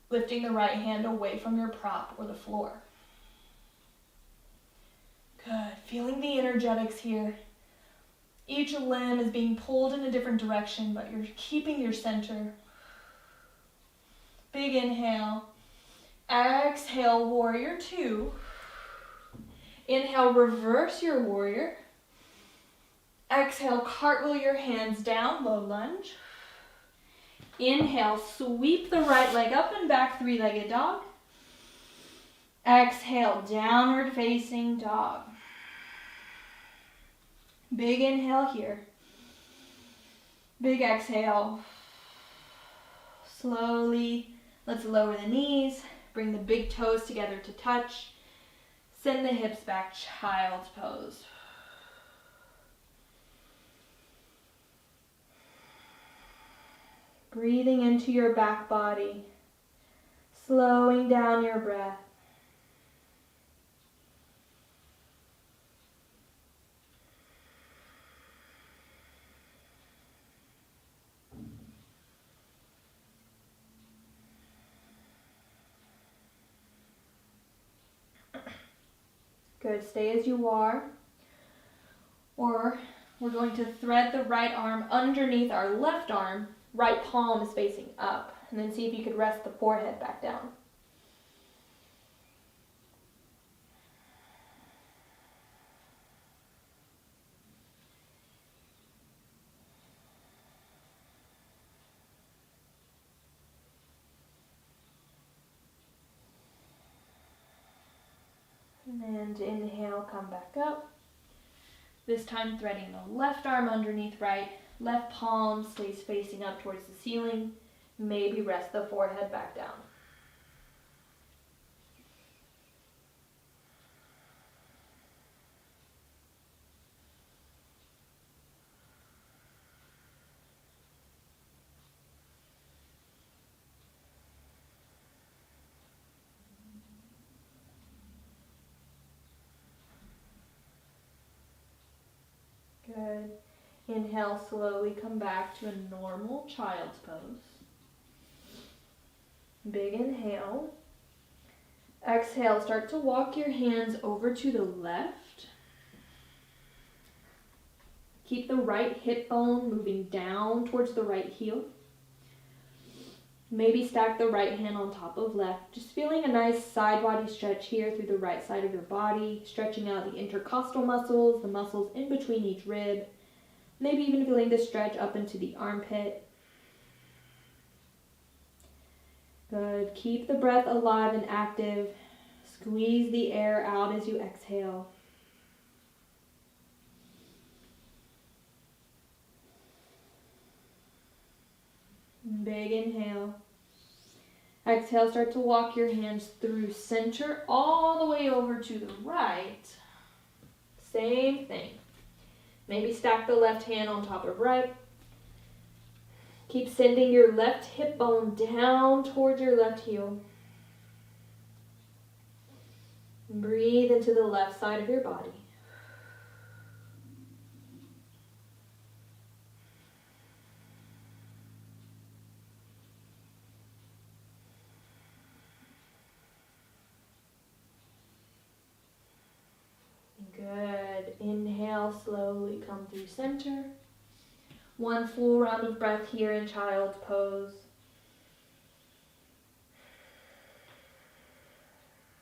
lifting the right hand away from your prop or the floor. Good. Feeling the energetics here. Each limb is being pulled in a different direction, but you're keeping your center. Big inhale. Exhale, warrior two. Inhale, reverse your warrior. Exhale, cartwheel your hands down, low lunge. Inhale, sweep the right leg up and back, three-legged dog. Exhale, downward facing dog. Big inhale here. Big exhale. Slowly, let's lower the knees. Bring the big toes together to touch. Send the hips back, child's pose. Breathing into your back body. Slowing down your breath. Good, stay as you are. Or we're going to thread the right arm underneath our left arm. Right palm is facing up. And then see if you could rest the forehead back down. And inhale, come back up. This time threading the left arm underneath right. Left palm stays facing up towards the ceiling. Maybe rest the forehead back down. Good. Inhale, slowly come back to a normal child's pose. Big inhale. Exhale, start to walk your hands over to the left. Keep the right hip bone moving down towards the right heel. Maybe stack the right hand on top of left. Just feeling a nice side body stretch here through the right side of your body, stretching out the intercostal muscles, the muscles in between each rib. Maybe even feeling the stretch up into the armpit. Good. Keep the breath alive and active. Squeeze the air out as you exhale. Big inhale. Exhale, start to walk your hands through center all the way over to the right. Same thing. Maybe stack the left hand on top of right. Keep sending your left hip bone down towards your left heel. Breathe into the left side of your body. Good. Inhale, slowly come through center. One full round of breath here in child's pose.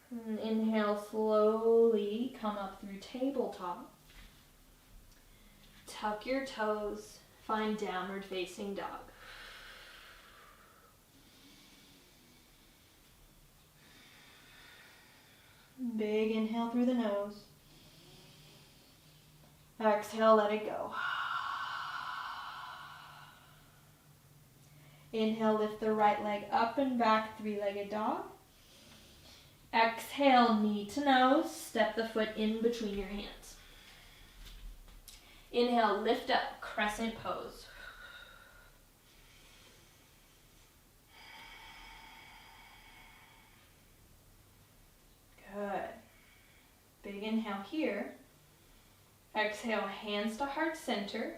And inhale, slowly come up through tabletop. Tuck your toes, find downward facing dog. Big inhale through the nose. Exhale, let it go. Inhale, lift the right leg up and back, three-legged dog. Exhale, knee to nose, step the foot in between your hands. Inhale, lift up, crescent pose. Good. Big inhale here. Exhale, hands to heart center.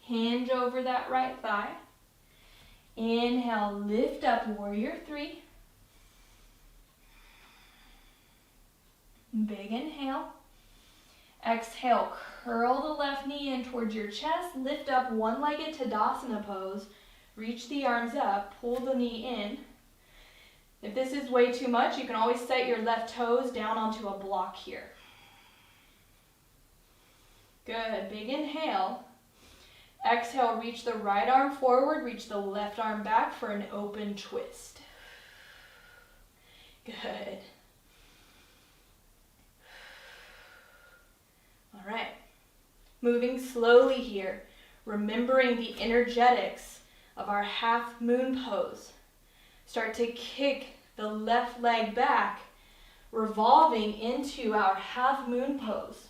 Hinge over that right thigh. Inhale, lift up, warrior three. Big inhale. Exhale, curl the left knee in towards your chest. Lift up, one-legged Tadasana pose. Reach the arms up, pull the knee in. If this is way too much, you can always set your left toes down onto a block here. Good, big inhale. Exhale, reach the right arm forward, reach the left arm back for an open twist. Good. All right, moving slowly here, remembering the energetics of our half moon pose. Start to kick the left leg back, revolving into our half moon pose.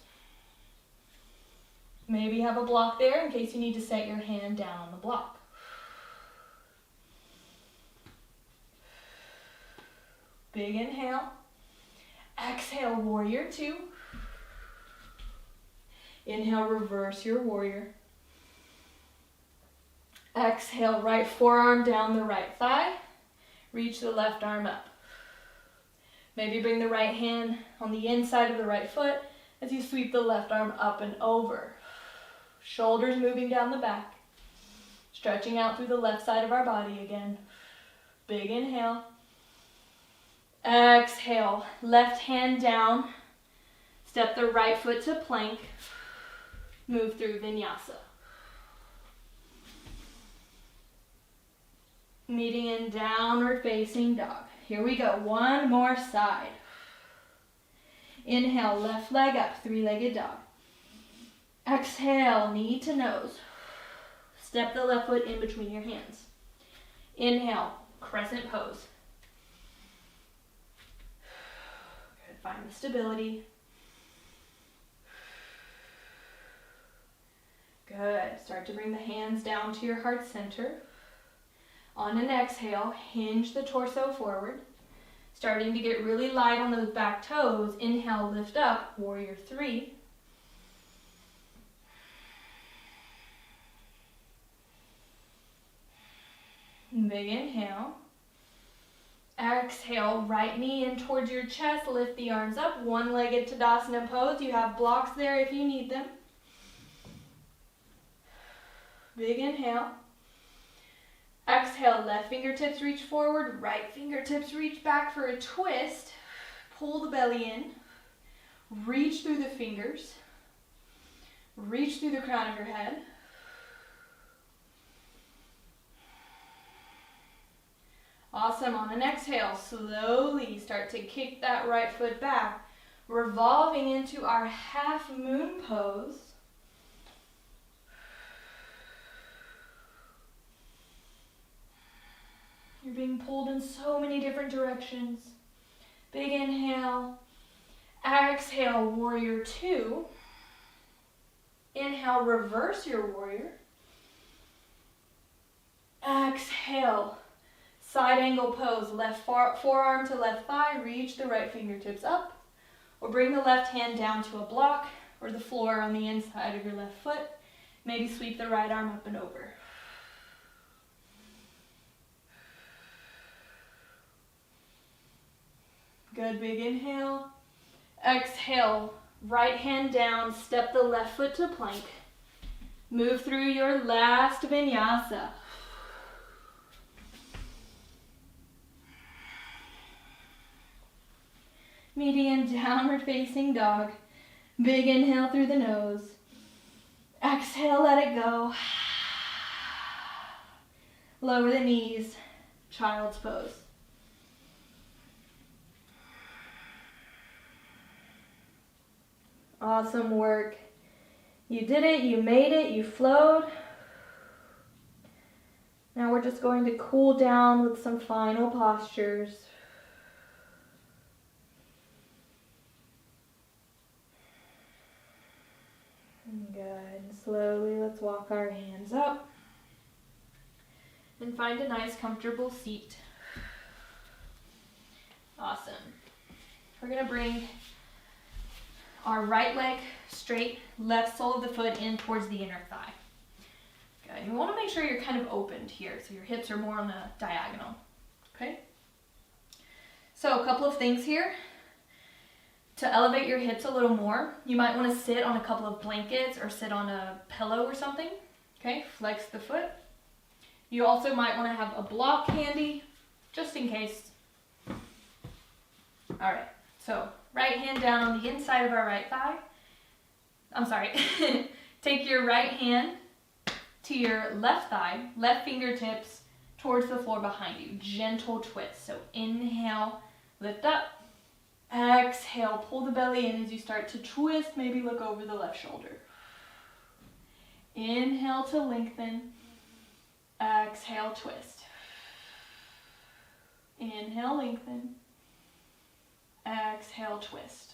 Maybe have a block there in case you need to set your hand down on the block. Big inhale. Exhale, warrior two. Inhale, reverse your warrior. Exhale, right forearm down the right thigh. Reach the left arm up. Maybe bring the right hand on the inside of the right foot as you sweep the left arm up and over. Shoulders moving down the back. Stretching out through the left side of our body again. Big inhale. Exhale, left hand down. Step the right foot to plank. Move through vinyasa. Meeting in downward facing dog. Here we go, one more side. Inhale, left leg up, three-legged dog. Exhale, knee to nose. Step the left foot in between your hands. Inhale, crescent pose. Good, find the stability. Good, start to bring the hands down to your heart center. On an exhale, hinge the torso forward. Starting to get really light on those back toes. Inhale, lift up, warrior three. Big inhale. Exhale, right knee in towards your chest, lift the arms up, one-legged Tadasana pose. You have blocks there if you need them. Big inhale. Exhale, left fingertips reach forward, right fingertips reach back for a twist. Pull the belly in, reach through the fingers, reach through the crown of your head. Awesome. On an exhale, slowly start to kick that right foot back, revolving into our half moon pose. You're being pulled in so many different directions. Big inhale. Exhale, warrior two. Inhale, reverse your warrior. Exhale. Side angle pose, left forearm to left thigh, reach the right fingertips up, or bring the left hand down to a block or the floor on the inside of your left foot. Maybe sweep the right arm up and over. Good, big inhale. Exhale, right hand down, step the left foot to plank. Move through your last vinyasa. Medium downward facing dog. Big inhale through the nose. Exhale, let it go. Lower the knees, child's pose. Awesome work. You did it, you made it, you flowed. Now we're just going to cool down with some final postures. Good. Slowly, let's walk our hands up and find a nice comfortable seat. Awesome. We're going to bring our right leg straight, left sole of the foot in towards the inner thigh. Good. You want to make sure you're kind of opened here, so your hips are more on the diagonal. Okay? So a couple of things here. To elevate your hips a little more, you might want to sit on a couple of blankets or sit on a pillow or something. Okay, flex the foot. You also might want to have a block handy, just in case. All right, so right hand down on the inside of our right thigh. I'm sorry. Take your right hand to your left thigh, left fingertips towards the floor behind you. Gentle twist. So inhale, lift up. Exhale, pull the belly in as you start to twist, maybe look over the left shoulder. Inhale to lengthen. Exhale, twist. Inhale, lengthen. Exhale, twist.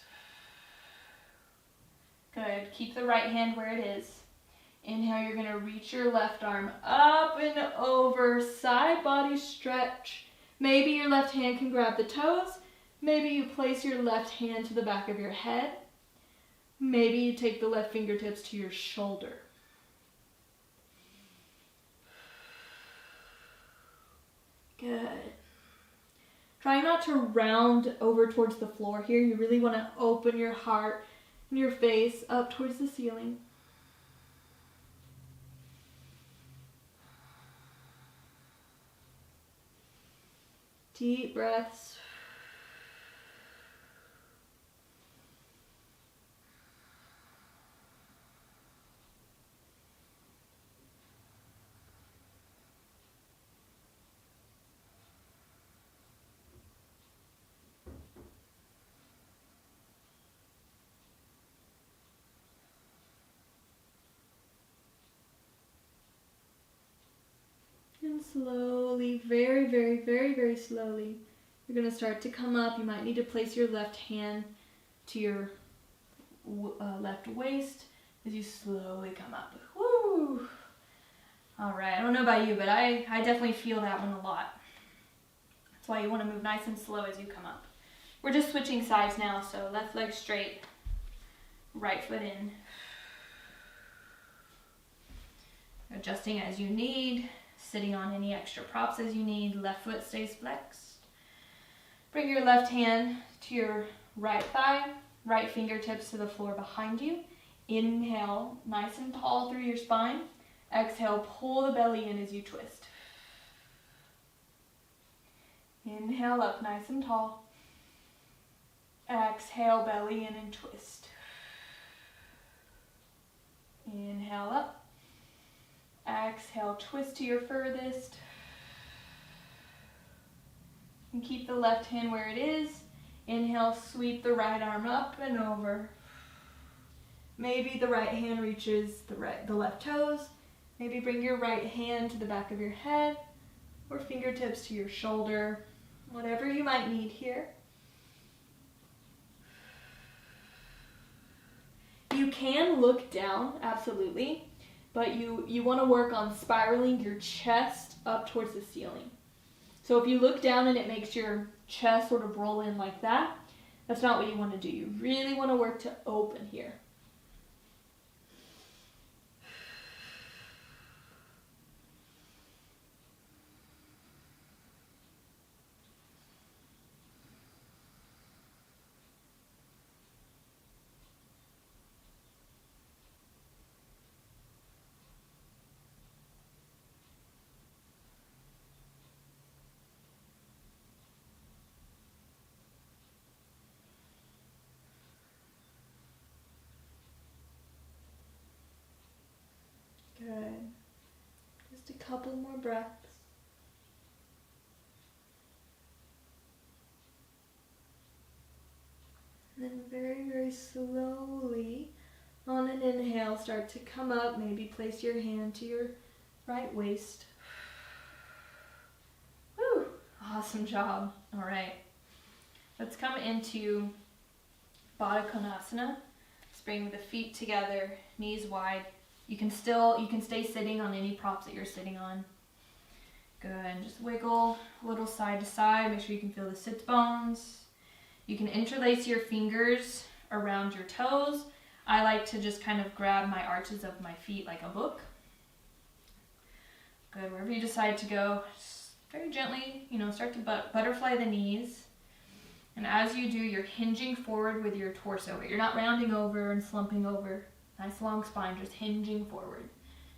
Good. Keep the right hand where it is. Inhale, you're going to reach your left arm up and over, side body stretch. Maybe your left hand can grab the toes. Maybe you place your left hand to the back of your head. Maybe you take the left fingertips to your shoulder. Good. Try not to round over towards the floor here. You really want to open your heart and your face up towards the ceiling. Deep breaths. And slowly, very, very, very, very slowly, you're going to start to come up. You might need to place your left hand to your left waist as you slowly come up. Woo! All right, I don't know about you, but I definitely feel that one a lot. That's why you want to move nice and slow as you come up. We're just switching sides now, so left leg straight, right foot in. Adjusting as you need. sitting on any extra props as you need. Left foot stays flexed. Bring your left hand to your right thigh, right fingertips to the floor behind you. Inhale, nice and tall through your spine. Exhale, pull the belly in as you twist. Inhale up, nice and tall. Exhale, belly in and twist. Inhale up. Exhale, twist to your furthest. And keep the left hand where it is. Inhale, sweep the right arm up and over. Maybe the right hand reaches the left toes. Maybe bring your right hand to the back of your head or fingertips to your shoulder. Whatever you might need here. You can look down, absolutely, but you want to work on spiraling your chest up towards the ceiling. So if you look down and it makes your chest sort of roll in like that, that's not what you want to do. You really want to work to open here. Good. Just a couple more breaths. And then very, very slowly, on an inhale, start to come up. Maybe place your hand to your right waist. Woo! Awesome job. All right. Let's come into Baddha Konasana. Let's bring the feet together, knees wide. You can stay sitting on any props that you're sitting on. Good, and just wiggle a little side to side. Make sure you can feel the sit bones. You can interlace your fingers around your toes. I like to just kind of grab my arches of my feet like a book. Good, wherever you decide to go, just very gently, start to butterfly the knees. And as you do, you're hinging forward with your torso, but you're not rounding over and slumping over. Nice long spine, just hinging forward.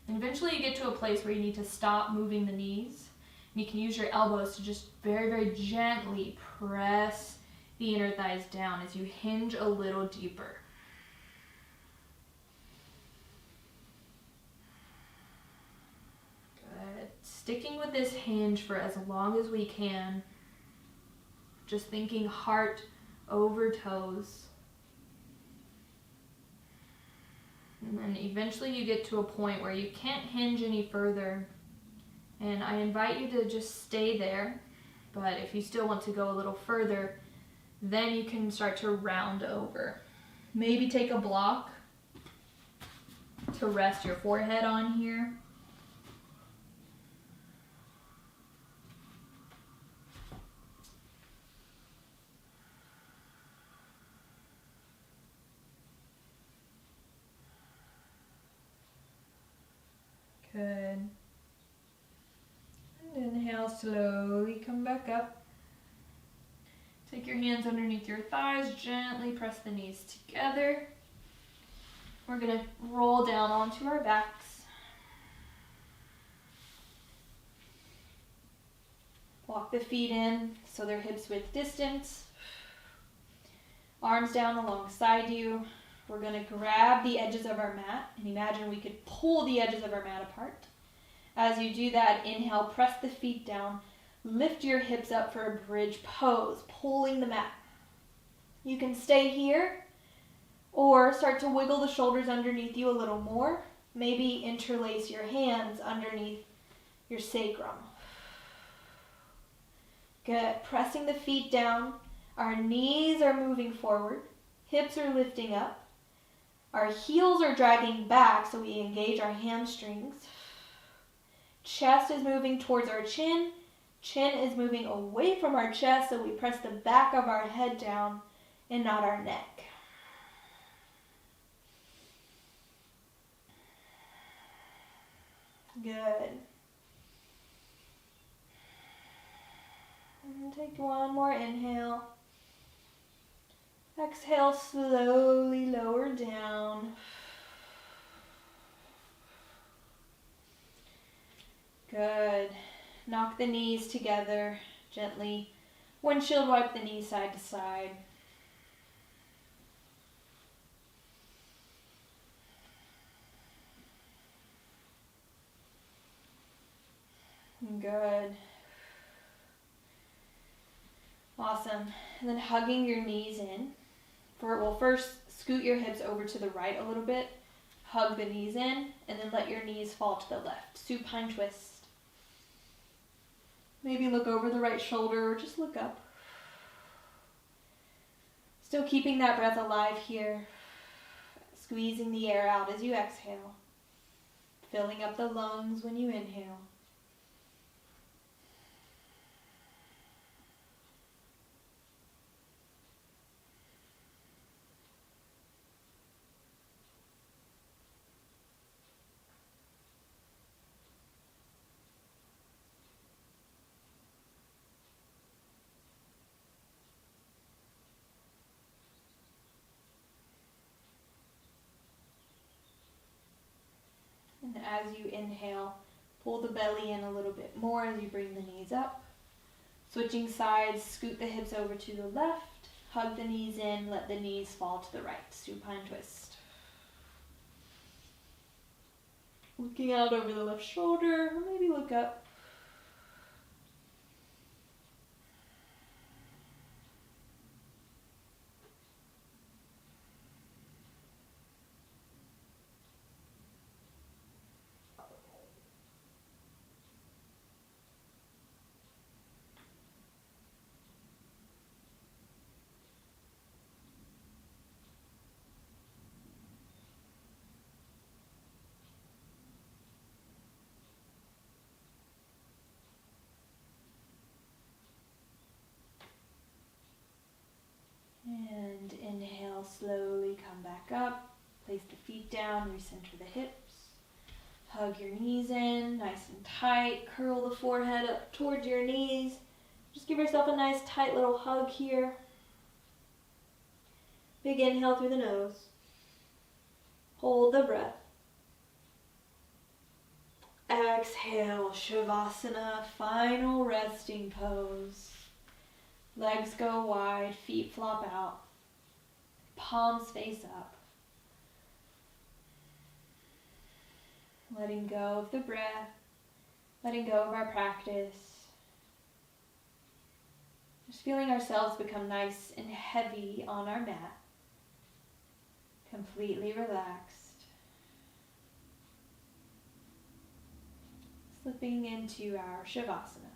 And eventually you get to a place where you need to stop moving the knees. And you can use your elbows to just very, very gently press the inner thighs down as you hinge a little deeper. Good. Sticking with this hinge for as long as we can. Just thinking heart over toes. And then eventually you get to a point where you can't hinge any further. And I invite you to just stay there. But if you still want to go a little further, then you can start to round over. Maybe take a block to rest your forehead on here. Good. And inhale, slowly come back up. Take your hands underneath your thighs, gently press the knees together. We're going to roll down onto our backs. Walk the feet in so they're hips width distance. Arms down alongside you. We're going to grab the edges of our mat and imagine we could pull the edges of our mat apart. As you do that, inhale, press the feet down. Lift your hips up for a bridge pose, pulling the mat. You can stay here or start to wiggle the shoulders underneath you a little more. Maybe interlace your hands underneath your sacrum. Good. Pressing the feet down. Our knees are moving forward. Hips are lifting up. Our heels are dragging back so we engage our hamstrings. Chest is moving towards our chin. Chin is moving away from our chest so we press the back of our head down and not our neck. Good. And take one more inhale. Exhale, slowly lower down. Good. Knock the knees together gently. Windshield wipe the knees side to side. Good. Awesome. And then hugging your knees in. First scoot your hips over to the right a little bit. Hug the knees in, and then let your knees fall to the left. Supine twist. Maybe look over the right shoulder or just look up. Still keeping that breath alive here. Squeezing the air out as you exhale. Filling up the lungs when you inhale. And as you inhale, pull the belly in a little bit more as you bring the knees up. Switching sides, scoot the hips over to the left, hug the knees in, let the knees fall to the right. Supine twist. Looking out over the left shoulder, or maybe look up. And inhale, slowly come back up. Place the feet down, recenter the hips. Hug your knees in, nice and tight. Curl the forehead up towards your knees. Just give yourself a nice tight little hug here. Big inhale through the nose. Hold the breath. Exhale, Shavasana, final resting pose. Legs go wide, feet flop out. Palms face up. Letting go of the breath, letting go of our practice. Just feeling ourselves become nice and heavy on our mat. Completely relaxed. Slipping into our Shavasana.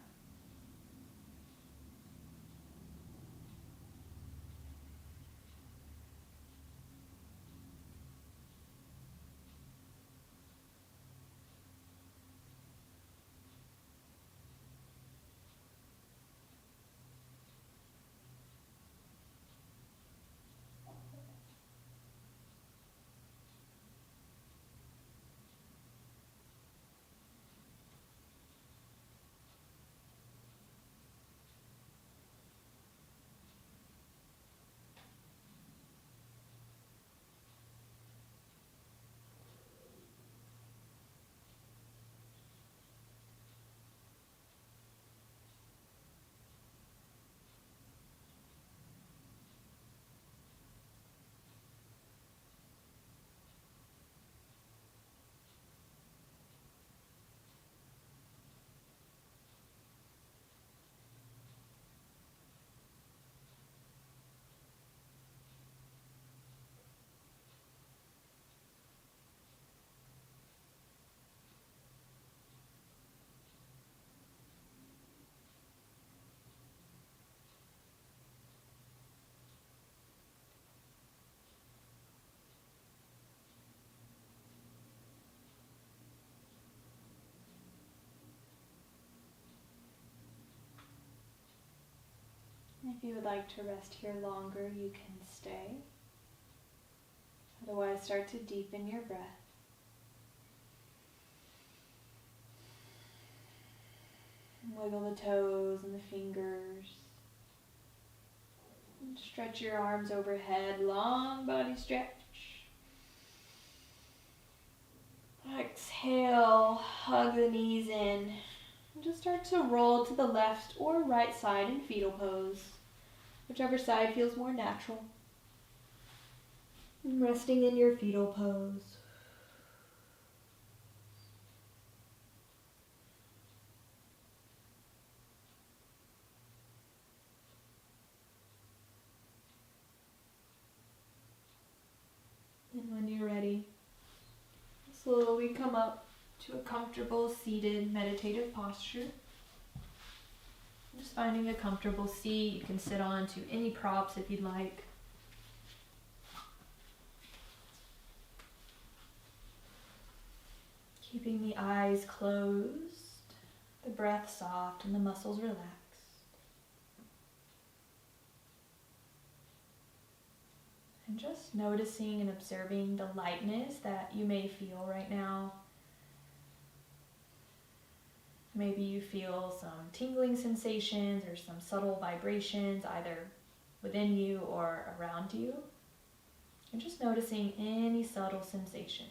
If you would like to rest here longer, you can stay. Otherwise, start to deepen your breath. Wiggle the toes and the fingers. And stretch your arms overhead, long body stretch. Exhale, hug the knees in. And just start to roll to the left or right side in fetal pose, whichever side feels more natural. And resting in your fetal pose. And when you're ready, slowly come up to a comfortable seated meditative posture. Just finding a comfortable seat you can sit on to any props if you'd like. Keeping the eyes closed, the breath soft and the muscles relaxed. And just noticing and observing the lightness that you may feel right now. Maybe you feel some tingling sensations or some subtle vibrations either within you or around you. And just noticing any subtle sensations.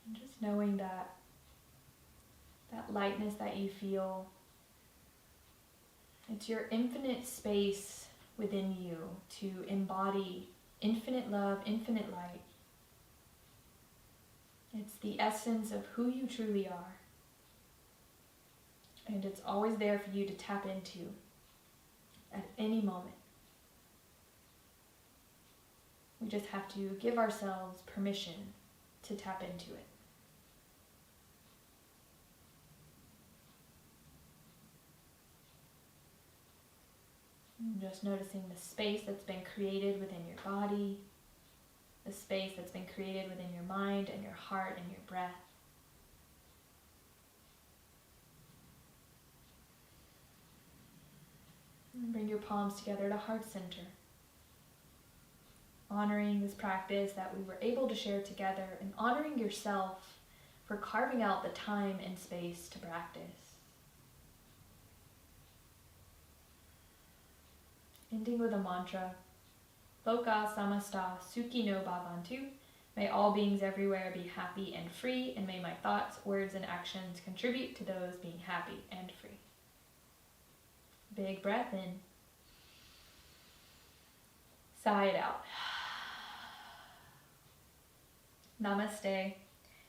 And just knowing that lightness that you feel, it's your infinite space within you to embody infinite love, infinite light. It's the essence of who you truly are. And it's always there for you to tap into at any moment. We just have to give ourselves permission to tap into it. And just noticing the space that's been created within your body, the space that's been created within your mind and your heart and your breath. And bring your palms together to heart center. Honoring this practice that we were able to share together and honoring yourself for carving out the time and space to practice. Ending with a mantra. Loka samasta sukhi no bhavantu. May all beings everywhere be happy and free, and may my thoughts, words, and actions contribute to those being happy and free. Big breath in. Sigh it out. Namaste.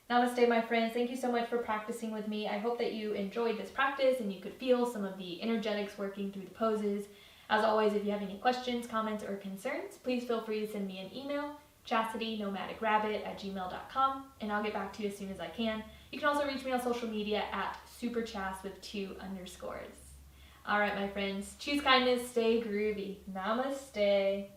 Namaste, my friends. Thank you so much for practicing with me. I hope that you enjoyed this practice and you could feel some of the energetics working through the poses. As always, if you have any questions, comments, or concerns, please feel free to send me an email, chastitynomadicrabbit@gmail.com, and I'll get back to you as soon as I can. You can also reach me on social media at superchast with 2 underscores. All right, my friends, choose kindness, stay groovy. Namaste.